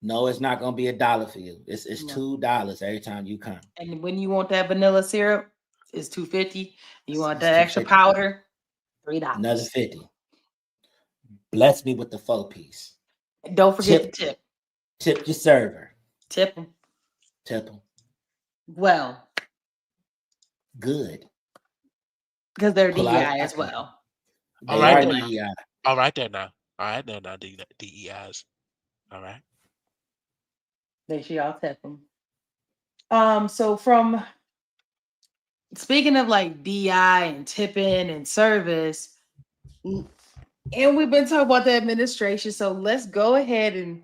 No, it's not gonna be $1 for you. It's No. $2 every time you come. And when you want that vanilla syrup, it's $2.50. You want It's that extra $2.50. powder, $3. Another 50. Bless me with the 4-piece. And don't forget the tip. Tip your server. Tip them. Tip them. Well, good. Because they're Pull out a DEI as pocket. well. They All right, are then. DEI. All right there now. All right there now, DEIs. All right. Make sure y'all tip them. So from speaking of like DI and tipping and service, and we've been talking about the administration, so let's go ahead and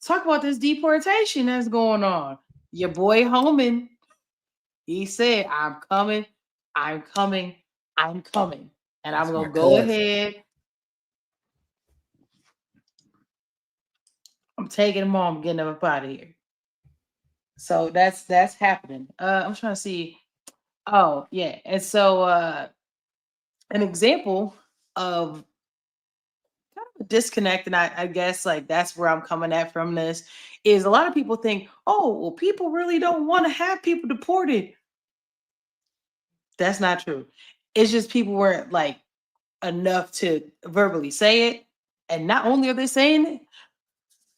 talk about this deportation that's going on. Your boy Homan, he said, I'm coming, I'm coming, I'm coming. And I'm That's gonna my go cousin. ahead. I'm taking them all, I'm getting them up out of here. So that's happening. I'm trying to see. Oh, yeah. And so an example of kind of a disconnect, and I guess like that's where I'm coming at from this, is a lot of people think, oh, well, people really don't want to have people deported. That's not true. It's just people weren't like enough to verbally say it. And not only are they saying it,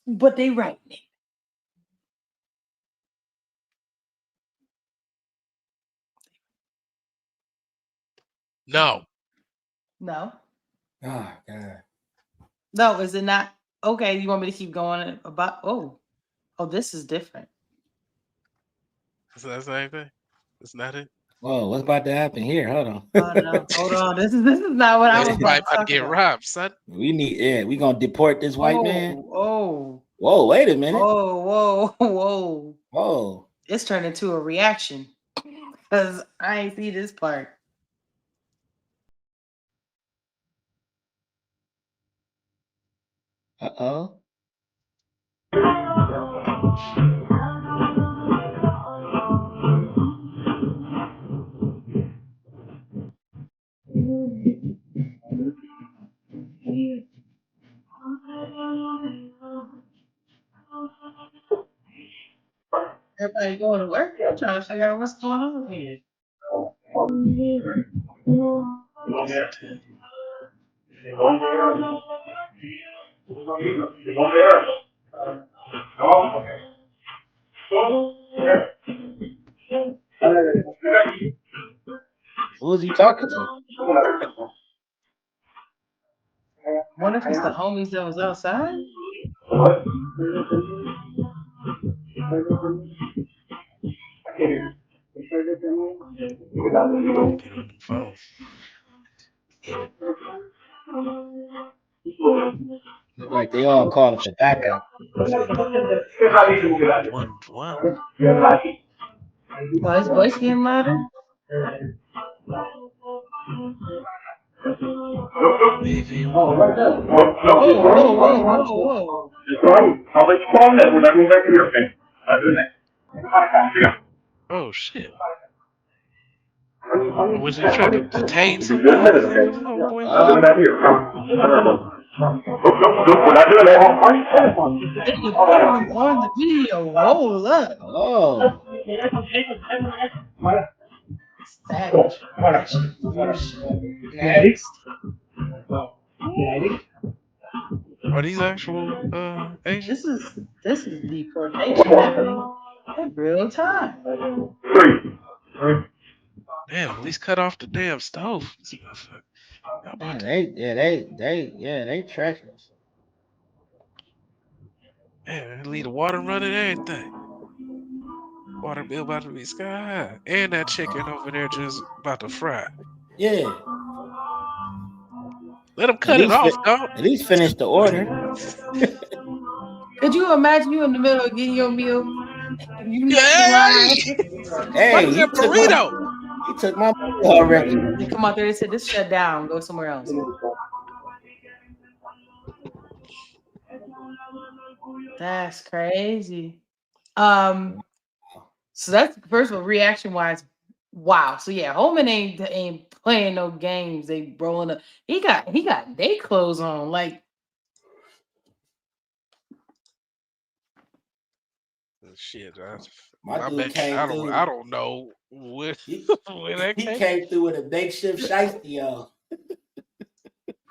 but they writing it. No. No. Oh God. No, is it not? Okay, you want me to keep going about? Oh, this is different. Is that the same thing? It's not it? Whoa, what's about to happen here? Hold on. Oh no, hold on. This is not what I was Everybody about to about to talk get about. robbed, son. we gonna deport this white man. Oh, Whoa, wait a minute. whoa. Whoa. It's turned into a reaction because I ain't see this part. Uh-oh. Everybody going to work. I'm trying to figure out what's going on here. Who is he talking to? Wonder if it's the homies that was outside. Get on the phone. Look like they all calling for backup. One. Why is voice getting louder? Baby, Whoa. oh shit. Was he trying to detain somebody? Is that what homeboy was? They deported him on the video. Hold up. Oh. Savage. Next. Are these actual Asians? This is deportation happening in real time. Damn, at least cut off the damn stove. Man, they treacherous. Man, leave the water running, everything. Water bill about to be sky high. And that chicken over there just about to fry. Yeah. Let them cut it off, dog. At least finish the order. Could you imagine you in the middle of getting your meal? You next in Hey! line. Hey, What's that burrito? He took my money already. They come out there and said, "This shut down. Go somewhere else." That's crazy. So that's first of all, reaction wise, wow. So yeah, Holman ain't playing no games. They rolling up. He got day clothes on. Like shit. My I dude bet came I through. don't know where He, where that he came. came through with a makeshift shiesty on.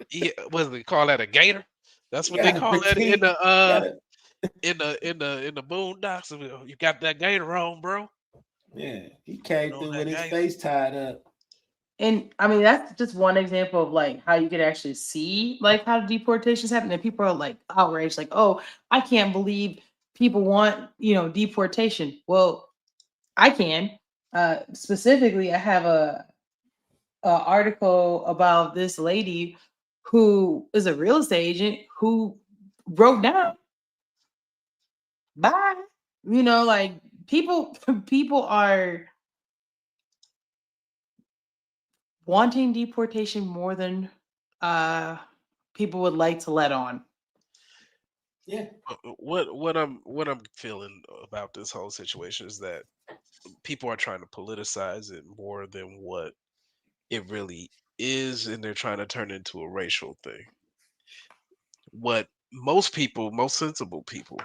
Yeah, what do they call that? A gator? That's He what they got a call that in petite. the in the boondocks. You got that gator on, bro. Yeah, he came On through that with his gator. face tied up. And I mean, that's just one example of like how you could actually see like how deportations happen. And people are like outraged, like, oh, I can't believe people want, deportation. Well, I can. Specifically, I have a article about this lady who is a real estate agent who wrote down, bye. Like people are wanting deportation more than people would like to let on. Yeah. What I'm feeling about this whole situation is that people are trying to politicize it more than what it really is, and they're trying to turn it into a racial thing. What most sensible people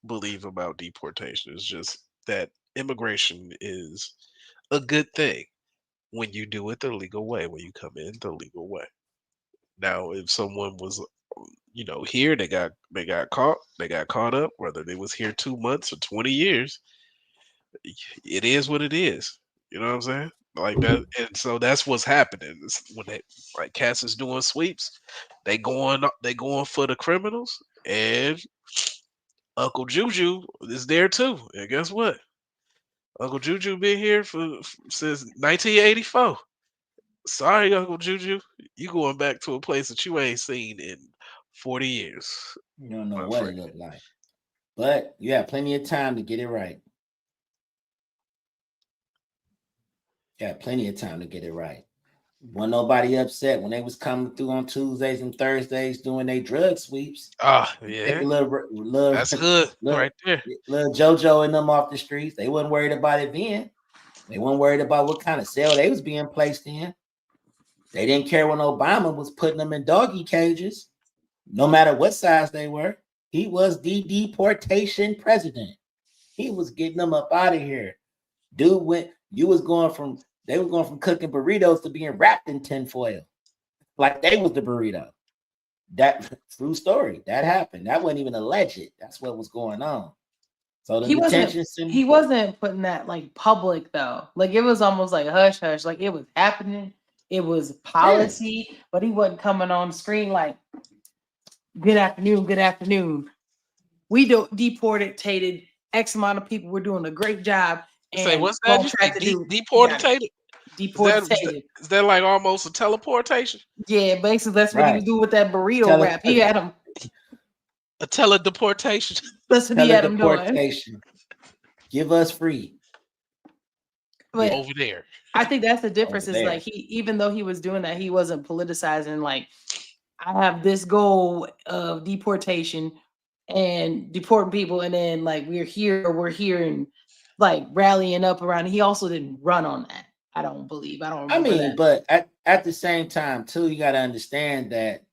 believe about deportation is just that immigration is a good thing when you do it the legal way, when you come in the legal way. Now, if someone was, here, they got caught up, whether they was here 2 months or 20 years, it is what it is. You know what I'm saying? Like that, and so that's what's happening. When they like Cass is doing sweeps, they going for the criminals, and Uncle Juju is there too. And guess what? Uncle Juju been here since 1984. Sorry, Uncle Juju, you going back to a place that you ain't seen in 40 years, You don't know my what friend. it looked like. But you have plenty of time to get it right. You have plenty of time to get it right. Wasn't nobody upset when they was coming through on Tuesdays and Thursdays doing their drug sweeps. Ah, Take yeah, a little, that's hood little, right there. little JoJo and them off the streets. They wasn't worried about it then. They weren't worried about what kind of cell they was being placed in. They didn't care when Obama was putting them in doggy cages, no matter what size they were. He was the deportation president. He was getting them up out of here. Dude went, they was going from cooking burritos to being wrapped in tinfoil. Like they was the burrito. That true story. That happened. That wasn't even alleged. That's what was going on. So the detention center. He wasn't putting that like public though. Like it was almost like hush hush. Like it was happening. It was policy, but he wasn't coming on screen like, good afternoon, good afternoon. We deported X amount of people. We're doing a great job. Say, And what's we're that? on You track say to do deportated? deportated. Is that like almost a teleportation? Yeah, basically that's what he was doing with that burrito wrap. He had him. A teledeportation. That's what he had him doing. Teledeportation. Give us free. But Over there. I think that's the difference. Over Is there. like even though he was doing that, he wasn't politicizing. Like I have this goal of deportation and deporting people, and then like we're here, and like rallying up around. He also didn't run on that. I don't remember that. But at the same time, too, you got to understand that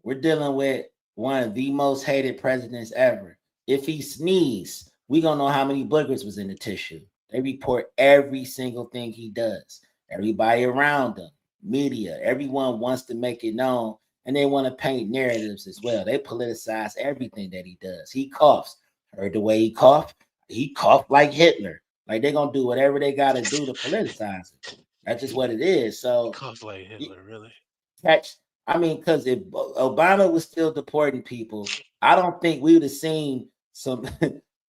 we're dealing with one of the most hated presidents ever. If he sneezed, we gonna know how many boogers was in the tissue. They report every single thing he does. Everybody around him, media, everyone wants to make it known, and they want to paint narratives as well. They politicize everything that he does. He coughs. Heard the way he coughed? He coughed like Hitler. Like they're gonna do whatever they gotta do to politicize it. That's just what it is. So Cough like Hitler, really? because if Obama was still deporting people, I don't think we would have seen some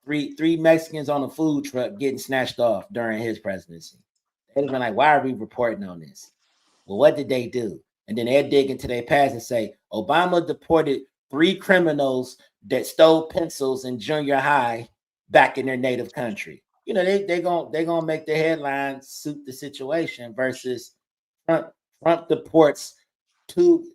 three Mexicans on a food truck getting snatched off during his presidency. They'd have been like, why are we reporting on this? Well, what did they do? And then they'd dig into their past and say, Obama deported 3 criminals that stole pencils in junior high back in their native country. you know, they gonna make the headlines suit the situation versus front the ports two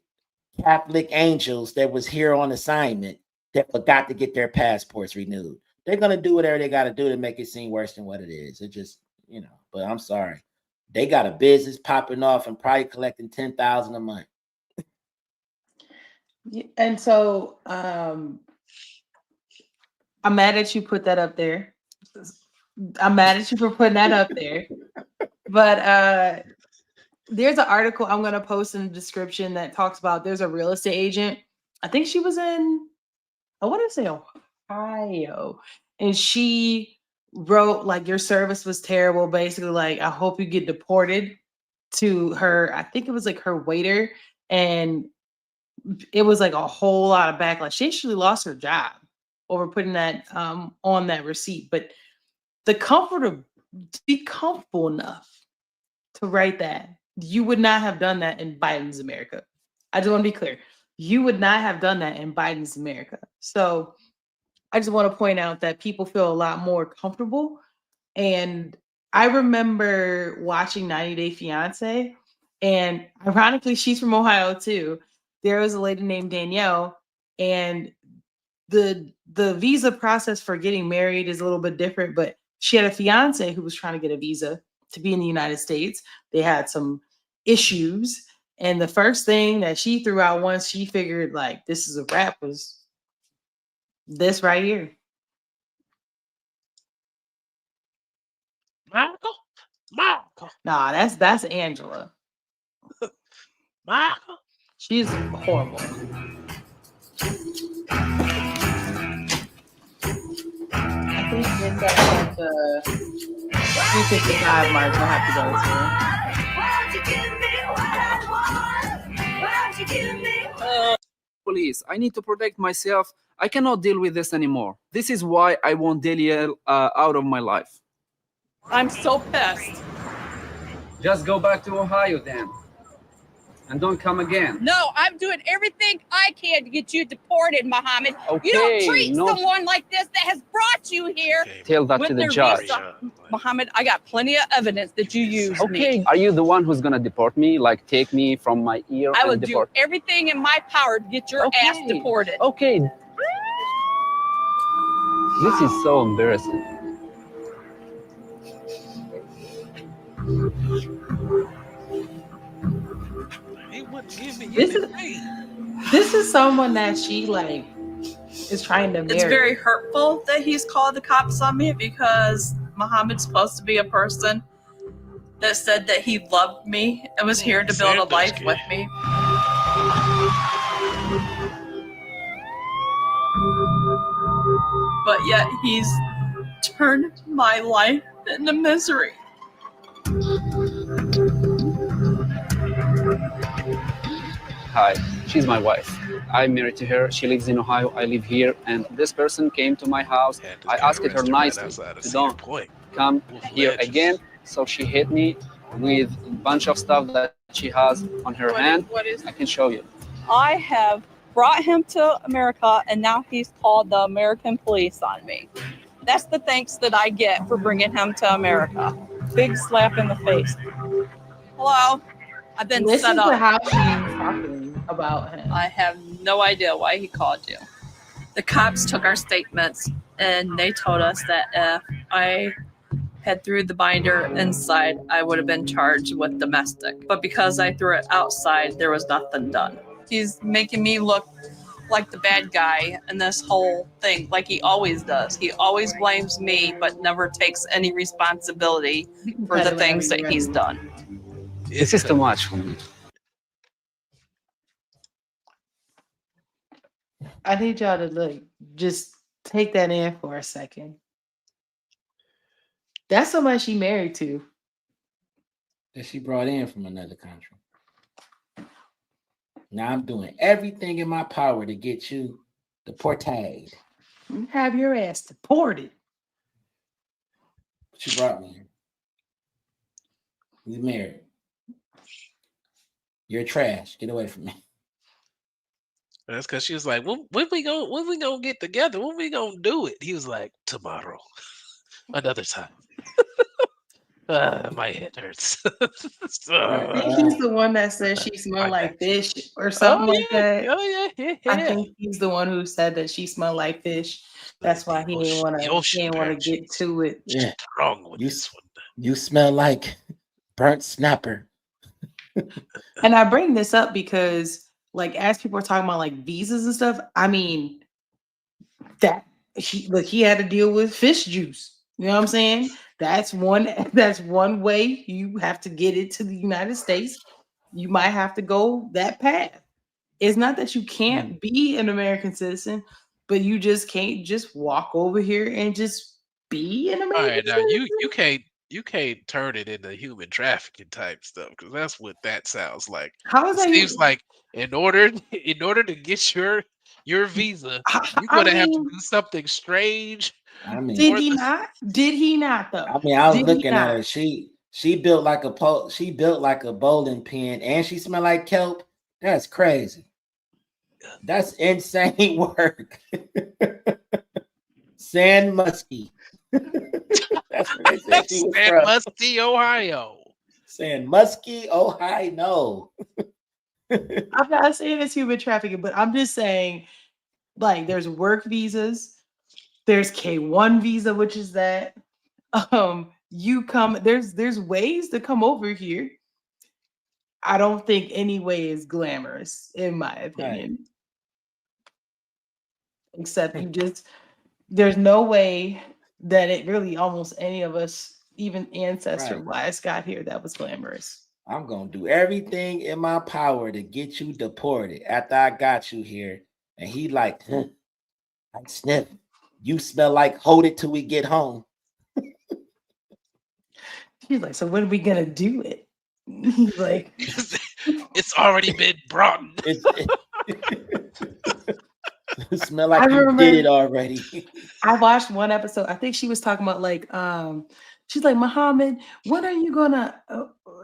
Catholic angels that was here on assignment that forgot to get their passports renewed. They're gonna do whatever they got to do to make it seem worse than what it is. It just, you know. But I'm sorry, they got a business popping off and probably collecting 10,000 a month. And so, I'm mad that you put that up there. I'm mad at you for putting that up there. But there's an article I'm gonna post in the description that talks about there's a real estate agent. I think she was in, I want to say Ohio, and she wrote like your service was terrible. Basically, like I hope you get deported to her. I think it was like her waiter, and it was like a whole lot of backlash. She actually lost her job over putting that on that receipt. But the comfort of to be comfortable enough to write that, you would not have done that in Biden's America. I just want to be clear. You would not have done that in Biden's America. So I just want to point out that people feel a lot more comfortable. And I remember watching 90 Day Fiance, and ironically, she's from Ohio too. There was a lady named Danielle, and the visa process for getting married is a little bit different, but she had a fiance who was trying to get a visa to be in the United States. They had some issues, and the first thing that she threw out once she figured like this is a wrap was this right here. Michael. Nah, that's Angela. Michael. She's horrible. I think it's at the 3:55 mark. We'll have to go to. Police, I need to protect myself. I cannot deal with this anymore. This is why I want Deliel out of my life. I'm so pissed. Just go back to Ohio then. And don't come again. No, I'm doing everything I can to get you deported, Mohammed. Okay, you don't treat someone like this that has brought you here. Tell that to the judge. Mohammed, I got plenty of evidence that you used me. Are you the one who's gonna deport me? Like take me from my ear I will and do deport? everything in my power to get your ass deported. Okay. This is so embarrassing. This is someone that she like is trying to marry. It's very hurtful that he's called the cops on me because Muhammad's supposed to be a person that said that he loved me and was here to build a life with me. But yet he's turned my life into misery. Hi, she's my wife. I'm married to her. She lives in Ohio. I live here. And this person came to my house. I asked her nicely to don't come here again. So she hit me with a bunch of stuff that she has on her hand. I can show you. I have brought him to America, and now he's called the American police on me. That's the thanks that I get for bringing him to America. Big slap in the face. Hello? I've been set up. How she's talking about him. I have no idea why he called you. The cops took our statements, and they told us that if I had threw the binder inside, I would have been charged with domestic. But because I threw it outside, there was nothing done. He's making me look like the bad guy in this whole thing, like he always does. He always blames me, but never takes any responsibility for the things that he's done. This is too much for me. I need y'all to just take that in for a second. That's somebody she married to. That she brought in from another country. Now I'm doing everything in my power to get you deported. You have your ass deported. She brought me here. He's married. You're trash. Get away from me. That's because she was like, when we gonna get together? When we gonna do it? He was like, tomorrow. Another time. My head hurts. I think he's the one that says she smelled like fish or something like that. Oh yeah, I think he's the one who said that she smelled like fish. That's why he didn't want to get to it. Yeah. Wrong with this one. You smell like burnt snapper. And I bring this up because, like, as people are talking about like visas and stuff, I mean, that he had to deal with fish juice. You know what I'm saying? That's one way you have to get it to the United States. You might have to go that path. It's not that you can't be an American citizen, but you just can't just walk over here and just be an All American right, now citizen. you can't turn it into human trafficking type stuff because that's what that sounds like. How is It that? seems like in order to get your visa, you're I gonna have to mean, do something strange. I mean, did he not? Did he not though? I mean, I was Did he looking at not? her. She built like she built like a bowling pin, and she smelled like kelp. That's crazy. That's insane work. San Muskie. That's where they said she was San from. Muskie, Ohio. San Muskie, Ohio. No. I'm not saying it's human trafficking, but I'm just saying, like, there's work visas, there's K1 visa, which is that you come there's ways to come over here. I don't think any way is glamorous, in my opinion. Except you just there's no way that it really almost any of us, even ancestor wise, got here that was glamorous. I'm gonna do everything in my power to get you deported after I got you here. And he like, I sniff. You smell like hold it till we get home. He's like, so when are we gonna do it? He's like, it's already been brought. Smell like you did it already. I watched one episode. I think she was talking about like, she's like, Muhammad, when are you gonna?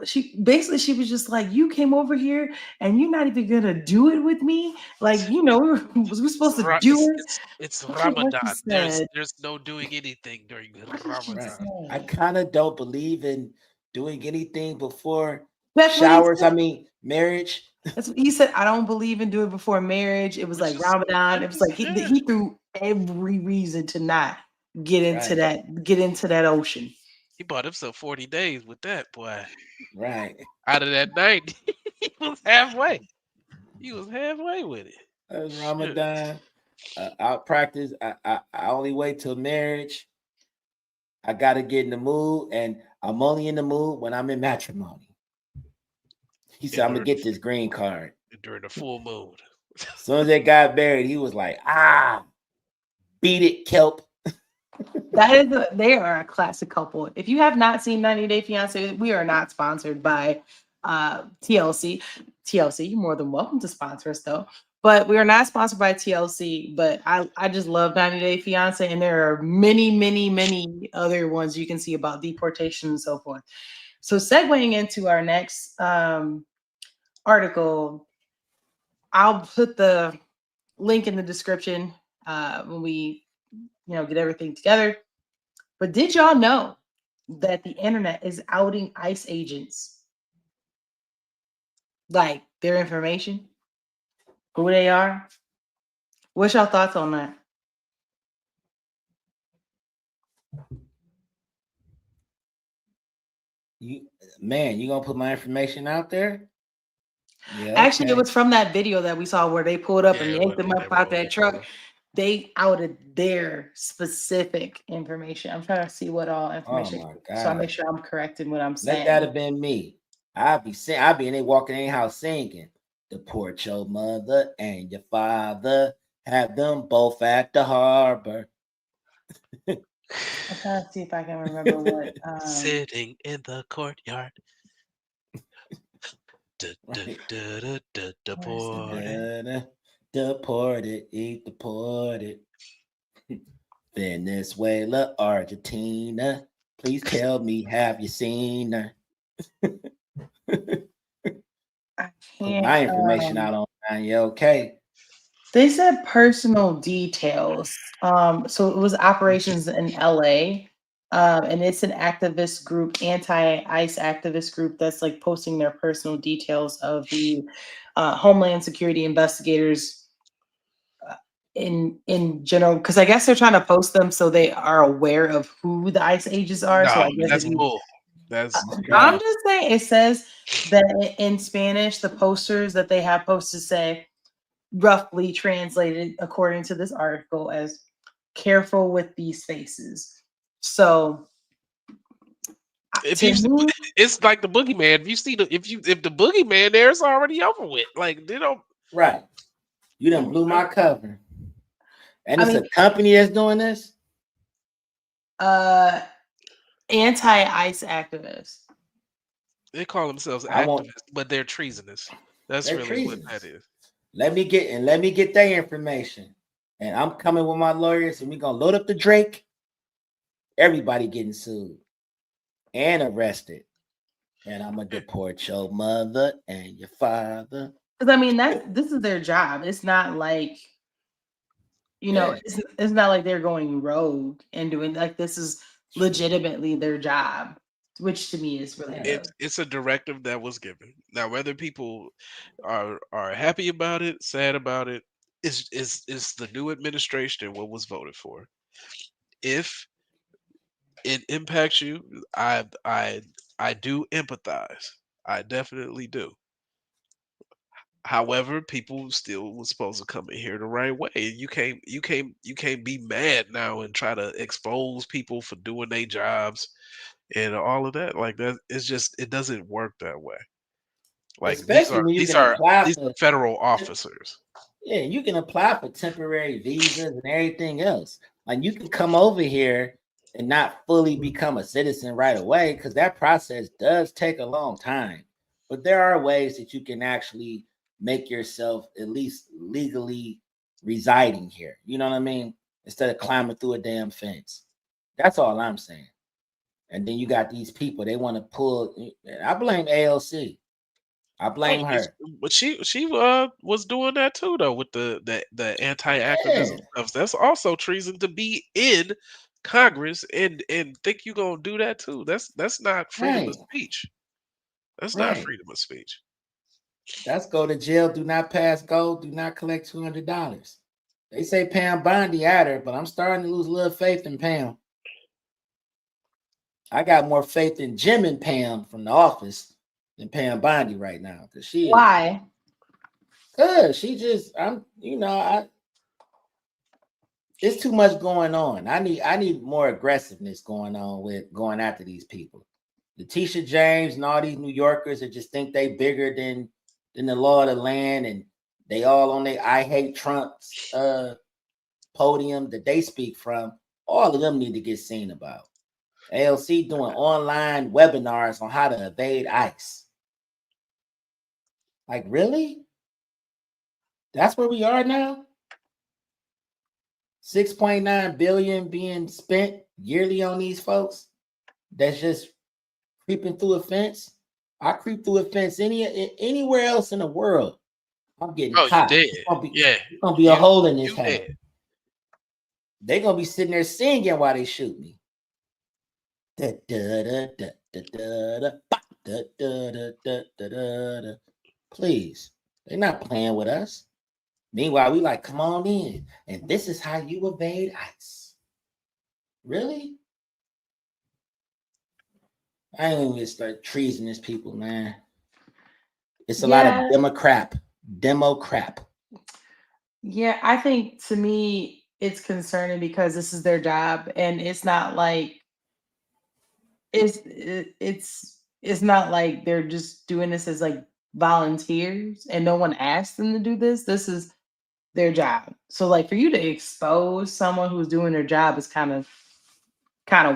She was just like, you came over here and you're not even gonna do it with me. Like, you know, we're supposed to do it. It's Ramadan. There's no doing anything during Ramadan. I kind of don't believe in doing anything before That's showers. I mean, marriage. That's what he said. I don't believe in doing it before marriage. It was like Ramadan. It was like he threw every reason to not get into that ocean. He bought himself 40 days with that boy. Right. Out of that night, he was halfway. He was halfway with it. That was Ramadan. I'll practice. I only wait till marriage. I gotta get in the mood, and I'm only in the mood when I'm in matrimony. He said, I'm gonna get this green card. During the full moon. As soon as they got married, he was like, beat it, kelp. They are a classic couple. If you have not seen 90 Day Fiance, we are not sponsored by TLC. TLC, you're more than welcome to sponsor us though. But we are not sponsored by TLC. But I just love 90 Day Fiance, and there are many, many, many other ones you can see about deportation and so forth. So segueing into our next article, I'll put the link in the description when we, get everything together. But did y'all know that the internet is outing ICE agents? Like their information, who they are? What's your thoughts on that? You gonna put my information out there? Yeah. Actually, it was from that video that we saw where they pulled up and yanked them up out that truck. They outed their specific information. I'm trying to see what all information. Oh my God. So I make sure I'm correcting what I'm saying. That have been me. I'd be in there walking in the house singing, "Deport your mother and your father, have them both at the harbor." I'm trying to see if I can remember what. Sitting in the courtyard. Deported, eat deported. Venezuela, Argentina. Please tell me, have you seen her? I can't. Put my information out online. Yeah, okay. They said personal details. So it was operations in LA. And it's an activist group, anti-ICE activist group that's like posting their personal details of the Homeland Security investigators in general, because I guess they're trying to post them so they are aware of who the ICE agents are. So No, I guess that's if you, bull. That's I'm just saying, it says that in Spanish, the posters that they have posted say, roughly translated according to this article, as "careful with these faces." So if to you, me, it's like the boogeyman. If you see the if the boogeyman there, it's already over with. Like they don't. Right. You done blew my cover. And I it's mean, a company that's doing this? anti-ICE activists. They call themselves I won't. activists, but they're treasonous. That's They're really what that treasonous. is. Let me get their information. And I'm coming with my lawyers, and we're gonna load up the Drake. Everybody getting sued and arrested. And I'm gonna deport your mother and your father. Because I mean, this is their job. It's not like, you know, it's not like they're going rogue and doing, like, this is legitimately their job, which to me is really good. It's a directive that was given. Now, whether people are happy about it, sad about it, is the new administration and what was voted for. If it impacts you, I do empathize. I definitely do. However, people still was supposed to come in here the right way. You can't be mad now and try to expose people for doing their jobs and all of that. Like that, it's just it doesn't work that way. Like Especially when you these can are apply these are for federal officers. Yeah, you can apply for temporary visas and everything else. Like you can come over here and not fully become a citizen right away because that process does take a long time. But there are ways that you can actually make yourself at least legally residing here. You know what I mean? Instead of climbing through a damn fence. That's all I'm saying. And then you got these people, they want to pull. I blame ALC. I blame her. But she was doing that too though with the anti-activism stuff. That's also treason to be in Congress and think you're gonna do that too. That's not freedom of speech. That's not Right. freedom of speech. That's go to jail, do not pass go, do not collect $200. They say Pam Bondi at her, but I'm starting to lose a little faith in Pam. I got more faith in Jim and Pam from The Office than Pam Bondi right now. Because she Why? Because she just, it's too much going on. I need more aggressiveness going on with going after these people. Letitia James and all these New Yorkers that just think they bigger than the law of the land, and they all on their I hate Trump's podium that they speak from. All of them need to get seen about. ALC doing online webinars on how to evade ICE. Like, really? That's where we are now? 6.9 billion being spent yearly on these folks that's just creeping through a fence. I creep through a fence anywhere else in the world. I'm getting caught. You dead. It's gonna be a hole in this head. They're gonna be sitting there singing while they shoot me. Please, they're not playing with us. Meanwhile, we like, come on in, and this is how you evade ICE. Really? I ain't even start treasonous people, man. It's a lot of demo crap. Yeah, I think to me it's concerning because this is their job, and it's not like it's not like they're just doing this as like volunteers and no one asked them to do this. This is their job. So like for you to expose someone who's doing their job is kind of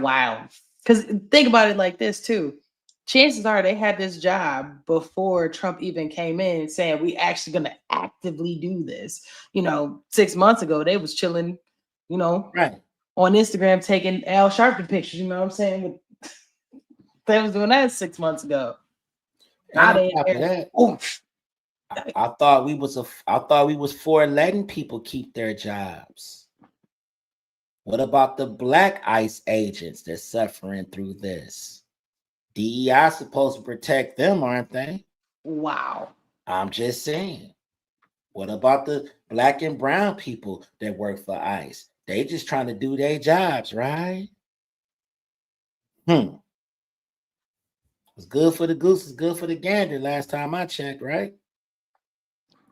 wild. Because think about it like this too. Chances are they had this job before Trump even came in saying we actually gonna actively do this. 6 months ago they was chilling, right on Instagram taking Al Sharpton pictures. You know what I'm saying? They was doing that 6 months ago. Now they I thought we was for letting people keep their jobs. What about the black ICE agents that's suffering through this? DEI is supposed to protect them, aren't they? Wow. I'm just saying. What about the black and brown people that work for ICE? They just trying to do their jobs, right? It's good for the goose, it's good for the gander last time I checked, right?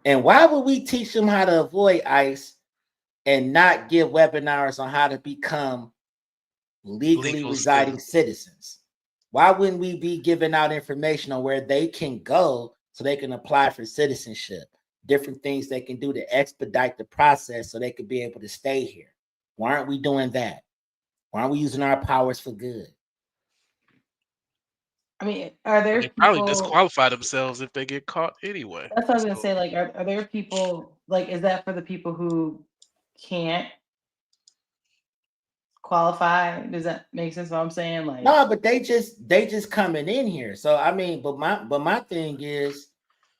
And why would we teach them how to avoid ICE and not give webinars on how to become legally residing citizens? Why wouldn't we be giving out information on where they can go so they can apply for citizenship? Different things they can do to expedite the process so they could be able to stay here. Why aren't we doing that? Why aren't we using our powers for good? I mean, are there They people probably disqualify themselves if they get caught anyway. That's what I was gonna say. Like, are there people like? Is that for the people who can't qualify? Does that make sense? What I'm saying, like, no, but they just coming in here. So I mean, but my thing is,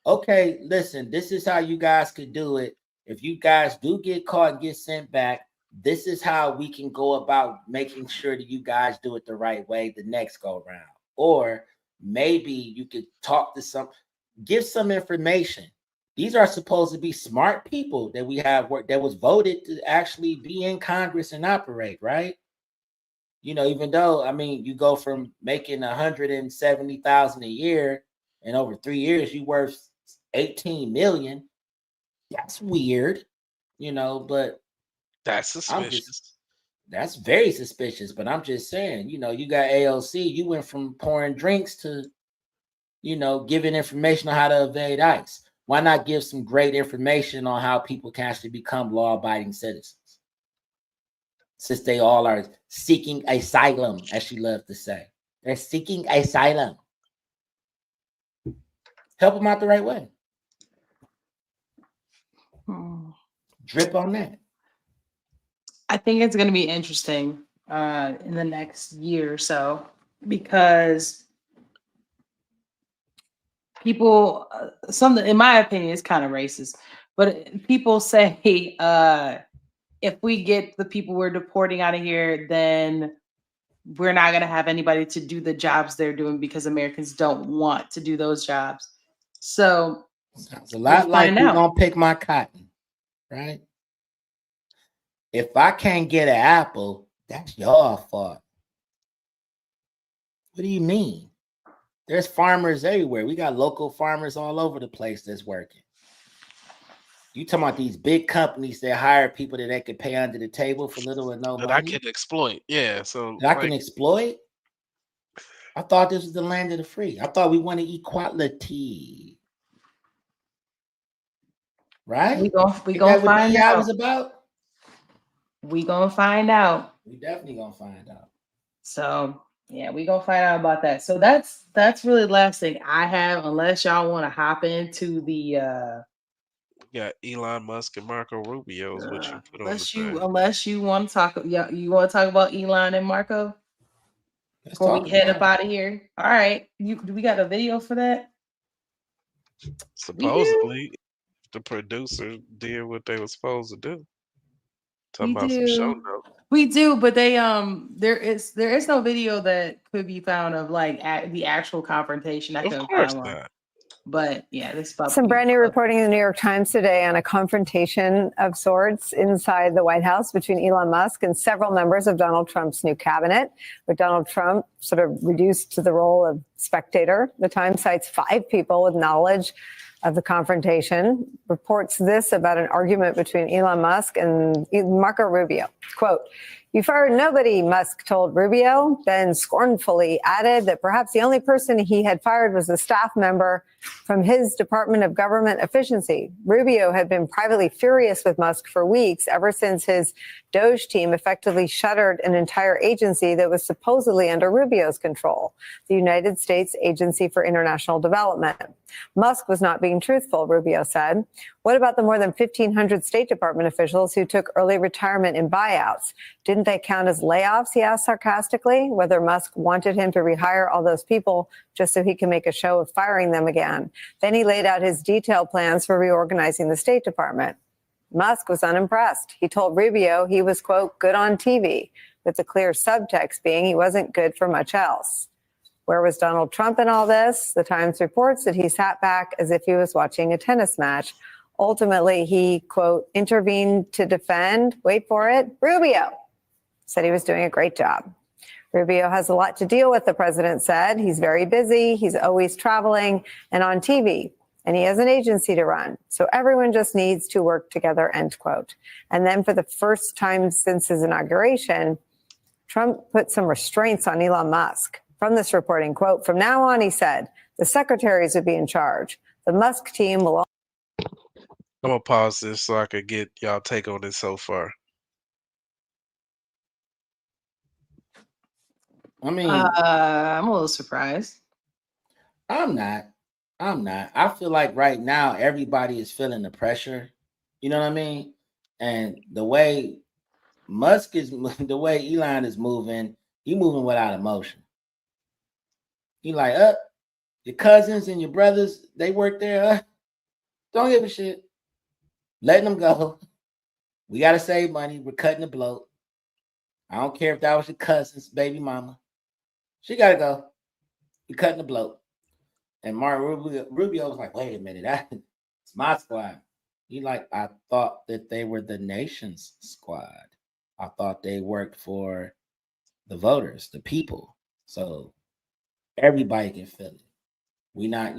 okay, listen, this is how you guys could do it. If you guys do get caught and get sent back, this is how we can go about making sure that you guys do it the right way the next go round. Or maybe you could talk to give some information. These are supposed to be smart people that we have that was voted to actually be in Congress and operate, right? You know, even though, I mean, you go from making 170,000 a year and over 3 years, you worth 18 million. That's weird, you know, but that's suspicious. That's very suspicious, but I'm just saying, you know, you got AOC, you went from pouring drinks to, you know, giving information on how to evade ICE. Why not give some great information on how people can actually become law-abiding citizens? Since they all are seeking asylum, as she loves to say. They're seeking asylum. Help them out the right way. Drip on that. I think it's going to be interesting in the next year or so, because people, something in my opinion is kind of racist, but people say if we get the people we're deporting out of here, then we're not going to have anybody to do the jobs they're doing because Americans don't want to do those jobs. So sounds a lot like we're going to pick my cotton, right? If I can't get an apple, that's your fault. What do you mean? There's farmers everywhere. We got local farmers all over the place that's working. You talking about these big companies that hire people that they can pay under the table for little or no money? That I can exploit. Yeah, so that I can exploit? I thought this was the land of the free. I thought we wanted equality. Right? We gonna find out. Was about? We gonna find out. We definitely gonna find out. So yeah, we gonna find out about that. So that's really the last thing I have, unless y'all want to hop into the we got Elon Musk and Marco Rubio is what you put on the thing. Unless you want to talk, you want to talk about Elon and Marco before we head up out of here. All right, do we got a video for that? Supposedly, the producer did what they were supposed to do. Talking about some show notes. We do, but they there is no video that could be found of like the actual confrontation. I couldn't find one. But yeah, this is some brand new reporting in the New York Times today on a confrontation of sorts inside the White House between Elon Musk and several members of Donald Trump's new cabinet, with Donald Trump sort of reduced to the role of spectator. The Times cites 5 people with knowledge of the confrontation, reports this about an argument between Elon Musk and Marco Rubio. Quote, "You fired nobody," Musk told Rubio, then scornfully added that perhaps the only person he had fired was a staff member from his Department of Government Efficiency. Rubio had been privately furious with Musk for weeks, ever since his Doge team effectively shuttered an entire agency that was supposedly under Rubio's control, the United States Agency for International Development. Musk was not being truthful, Rubio said. What about the more than 1,500 State Department officials who took early retirement in buyouts? Didn't they count as layoffs, he asked sarcastically, whether Musk wanted him to rehire all those people just so he can make a show of firing them again. Then he laid out his detailed plans for reorganizing the State Department. Musk was unimpressed. He told Rubio he was, quote, good on TV, with the clear subtext being he wasn't good for much else. Where was Donald Trump in all this? The Times reports that he sat back as if he was watching a tennis match. Ultimately, he, quote, intervened to defend, wait for it, Rubio. Said he was doing a great job. Rubio has a lot to deal with, the president said. He's very busy. He's always traveling and on TV. And he has an agency to run. So everyone just needs to work together, end quote. And then for the first time since his inauguration, Trump put some restraints on Elon Musk. From this reporting, quote, from now on, he said, the secretaries would be in charge. The Musk team will... I'm going to pause this so I could get y'all take on this so far. I mean, I'm a little surprised. I'm not. I feel like right now everybody is feeling the pressure. You know what I mean? And the way Musk is, the way Elon is moving, he moving without emotion. He like, your cousins and your brothers, they work there. Don't give a shit. Letting them go. We got to save money. We're cutting the bloat. I don't care if that was your cousin's baby mama. She got to go. We're cutting the bloat. And Marco Rubio was like, wait a minute, that's my squad. He like, I thought that they were the nation's squad. I thought they worked for the voters, the people. So everybody can feel it. We not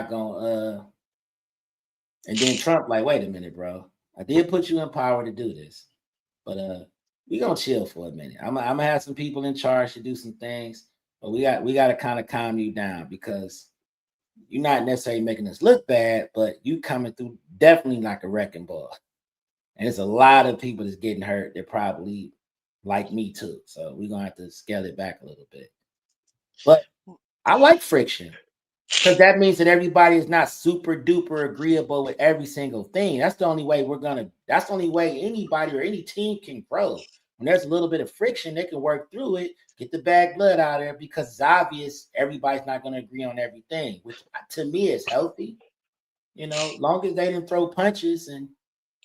gonna and then Trump like, wait a minute, bro. I did put you in power to do this, but we gonna chill for a minute. I'm gonna have some people in charge to do some things, but we got to kind of calm you down because you're not necessarily making us look bad, but you coming through definitely like a wrecking ball. And there's a lot of people that's getting hurt. They're probably like me too. So we're gonna have to scale it back a little bit. But I like friction because that means that everybody is not super duper agreeable with every single thing. That's the only way that's the only way anybody or any team can grow. When there's a little bit of friction, they can work through it, get the bad blood out of there because it's obvious everybody's not going to agree on everything, which to me is healthy. You know, long as they didn't throw punches and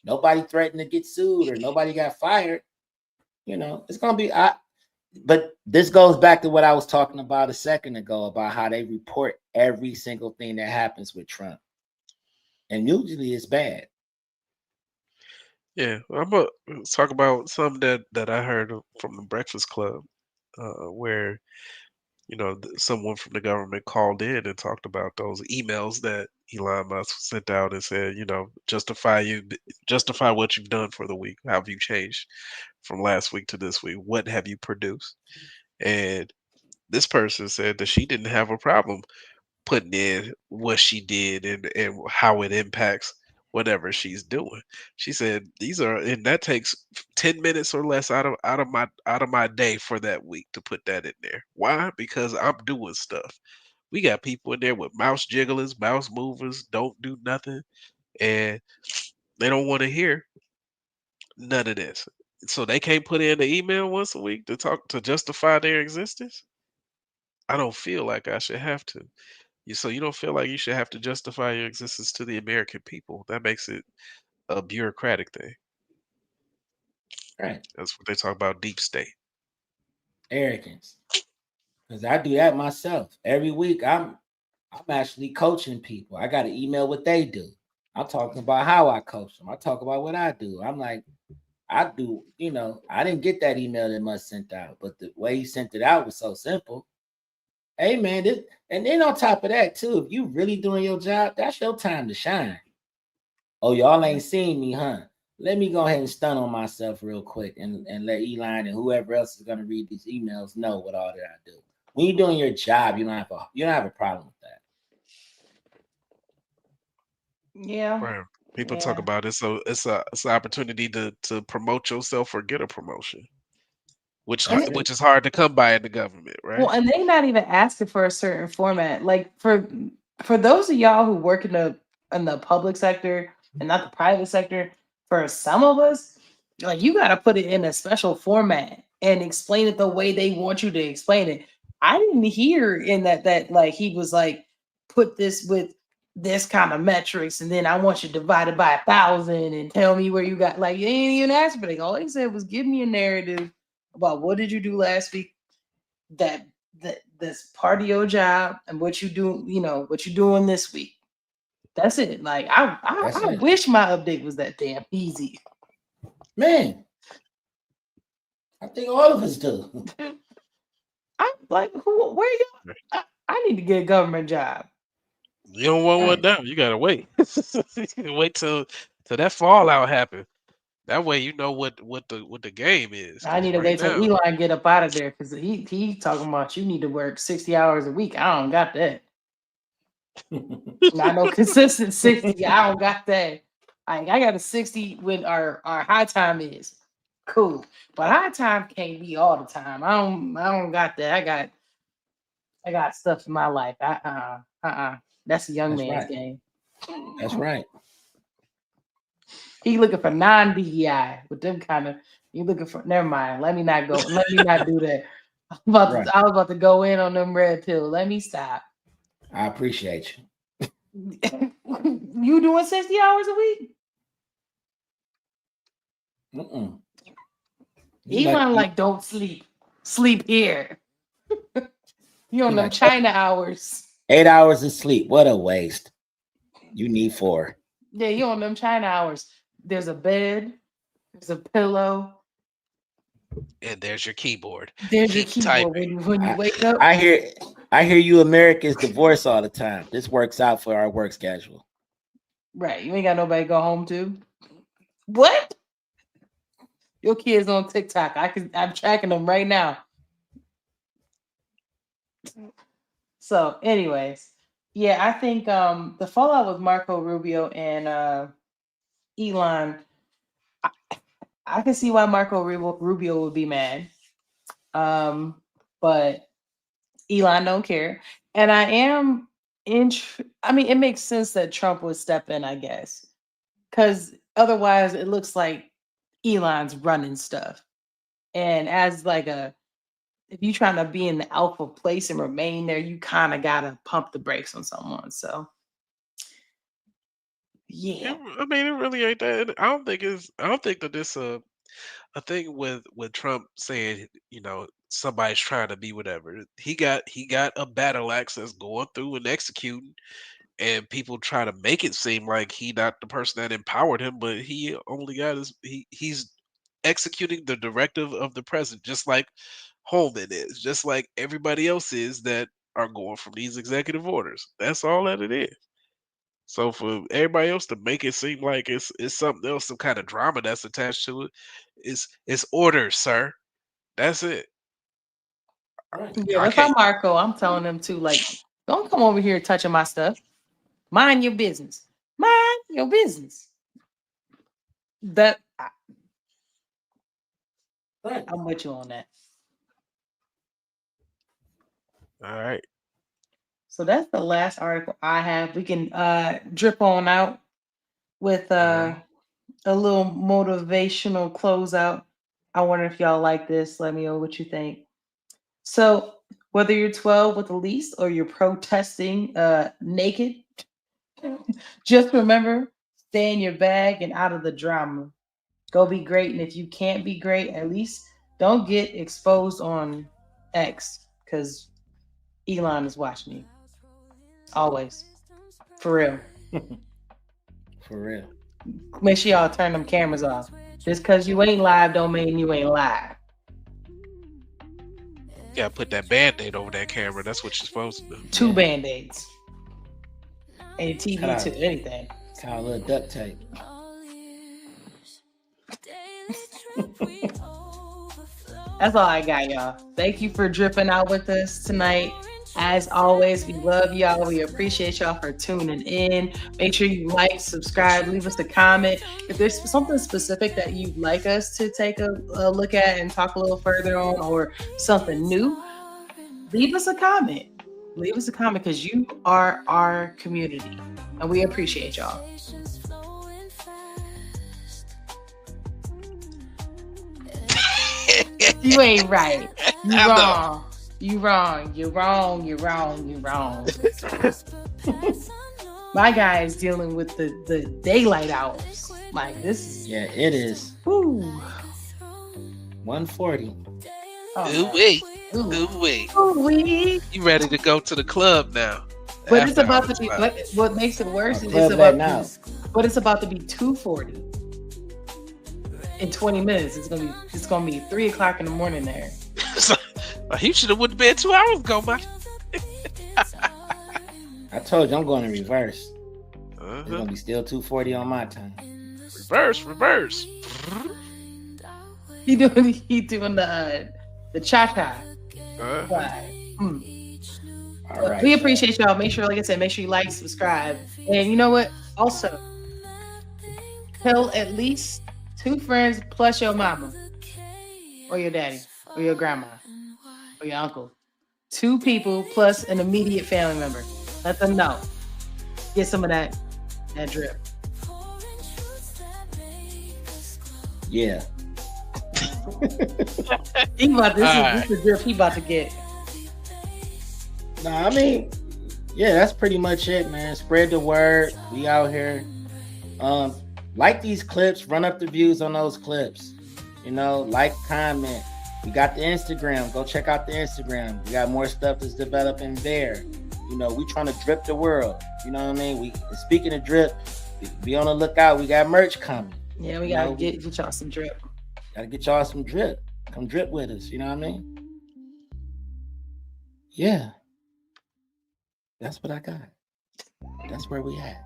nobody threatened to get sued or nobody got fired, you know, it's going to be. But this goes back to what I was talking about a second ago about how they report every single thing that happens with Trump. And usually it's bad. Yeah, I'm gonna talk about something that I heard from the Breakfast Club, where someone from the government called in and talked about those emails that Elon Musk sent out and said, justify what you've done for the week. How have you changed from last week to this week? What have you produced? And this person said that she didn't have a problem putting in what she did and how it impacts whatever she's doing. She said and that takes 10 minutes or less out of my day for that week to put that in there. Why? Because I'm doing stuff. We got people in there with mouse jigglers, mouse movers, don't do nothing, and they don't want to hear none of this. So they can't put in the email once a week to justify their existence. I don't feel like I should have to. So you don't feel like you should have to justify your existence to the American people. That makes it a bureaucratic thing. Right. That's what they talk about, deep state. Arrogance. Because I do that myself. Every week I'm actually coaching people. I got to email what they do. I'm talking about how I coach them. I talk about what I do. I'm like, I didn't get that email that Musk sent out, but the way he sent it out was so simple. Hey man, and then on top of that too, if you really doing your job, that's your time to shine. Oh, y'all ain't seen me, huh? Let me go ahead and stun on myself real quick and let Elon and whoever else is gonna read these emails know what all that I do. When you're doing your job, you don't have a problem with that. Yeah. Right. People talk about it, so it's an opportunity to promote yourself or get a promotion, which is hard to come by in the government, right? Well, and they're not even asking for a certain format. Like for those of y'all who work in the public sector and not the private sector, for some of us, like you got to put it in a special format and explain it the way they want you to explain it. I didn't hear in that like he was like put this with this kind of metrics, and then I want you divided by 1,000 and tell me where you got. Like, you ain't even asked for it. All they said was give me a narrative about what did you do last week that's part of your job and what you do, what you doing this week. That's it. Like I wish my update was that damn easy. Man, I think all of us do. I'm like, where you? I need to get a government job. You don't want one now. You gotta wait. Wait till that fallout happen. That way you know what the game is. I need to wait till Elon get up out of there because he talking about you need to work 60 hours a week. I don't got that. Not no consistent 60. I don't got that. I got a 60 when our high time is cool, but high time can't be all the time. I don't got that. I got stuff in my life. That's a young man's game. That's right. He looking for non-DEI with them kind of. You looking for? Never mind. Let me not go. Let me not do that. I was about to go in on them red pills. Let me stop. I appreciate you. You doing 60 hours a week? Elon don't sleep. Sleep here. You on them China hours. 8 hours of sleep. What a waste. You need 4. Yeah, you on them China hours. There's a bed. There's a pillow. And there's your keyboard. There's your keyboard when you wake up. I hear you Americans divorce all the time. This works out for our work schedule. Right. You ain't got nobody to go home to. What? Your kids on TikTok. I'm tracking them right now. So, anyways, yeah, I think the fallout with Marco Rubio and Elon, I can see why Marco Rubio would be mad. But Elon don't care. And I am it makes sense that Trump would step in, I guess. Because otherwise it looks like Elon's running stuff. And as if you're trying to be in the alpha place and remain there, you kind of gotta pump the brakes on someone. So yeah. I mean, it really ain't that. I don't think that this a thing with Trump saying, somebody's trying to be whatever. He got a battle axe that's going through and executing, and people try to make it seem like he not the person that empowered him, but he only got he's executing the directive of the president, just like Holman is, just like everybody else is that are going from these executive orders. That's all that it is. So for everybody else to make it seem like it's something else, some kind of drama that's attached to it, it's orders, sir. That's it. Yeah, if I'm Marco, I'm telling them to don't come over here touching my stuff. Mind your business. Mind your business. I'm with you on that. All right. So that's the last article I have. We can drip on out with a little motivational closeout. I wonder if y'all like this. Let me know what you think. So whether you're 12 with the least or you're protesting naked, just remember, stay in your bag and out of the drama. Go be great. And if you can't be great, at least don't get exposed on X because Elon is watching you. Always. For real. For real. Make sure y'all turn them cameras off. Just because you ain't live don't mean you ain't live. You gotta put that Band-Aid over that camera. That's what you're supposed to do. 2 Band-Aids. And TV too. Anything. Kind of a little duct tape. That's all I got, y'all. Thank you for dripping out with us tonight. As always, we love y'all. We appreciate y'all for tuning in. Make sure you like, subscribe, leave us a comment. If there's something specific that you'd like us to take a look at and talk a little further on, or something new, leave us a comment. Leave us a comment because you are our community and we appreciate y'all. You ain't right. You wrong. You wrong. You're wrong. You're wrong. You're wrong. My guy is dealing with the daylight hours. Like this. Yeah, it is. Woo. 1:40. Ooh wait. You ready to go to the club now? But it's about to be. What makes it worse is it's about now. But it's about to be 2:40 in 20 minutes. It's gonna be 3:00 in the morning there. He should have went to bed 2 hours ago, man. I told you I'm going to reverse. It's gonna be still 2:40 on my time. Reverse. He doing the cha-cha. All right. We appreciate y'all. Make sure, like I said, make sure you like, subscribe, and you know what? Also, tell at least 2 friends plus your mama, or your daddy, or your grandma, or your uncle. 2 people plus an immediate family member. Let them know. Get some of that drip. Yeah. This is the drip he about to get. Nah, I mean, yeah, that's pretty much it, man. Spread the word. We out here. Like these clips, run up the views on those clips. You know, like, comment. We got the Instagram. Go check out the Instagram. We got more stuff that's developing there. You know, we trying to drip the world. You know what I mean? Speaking of drip, be on the lookout. We got merch coming. Yeah, we gotta get y'all some drip. Gotta get y'all some drip. Come drip with us. You know what I mean? Yeah. That's what I got. That's where we at.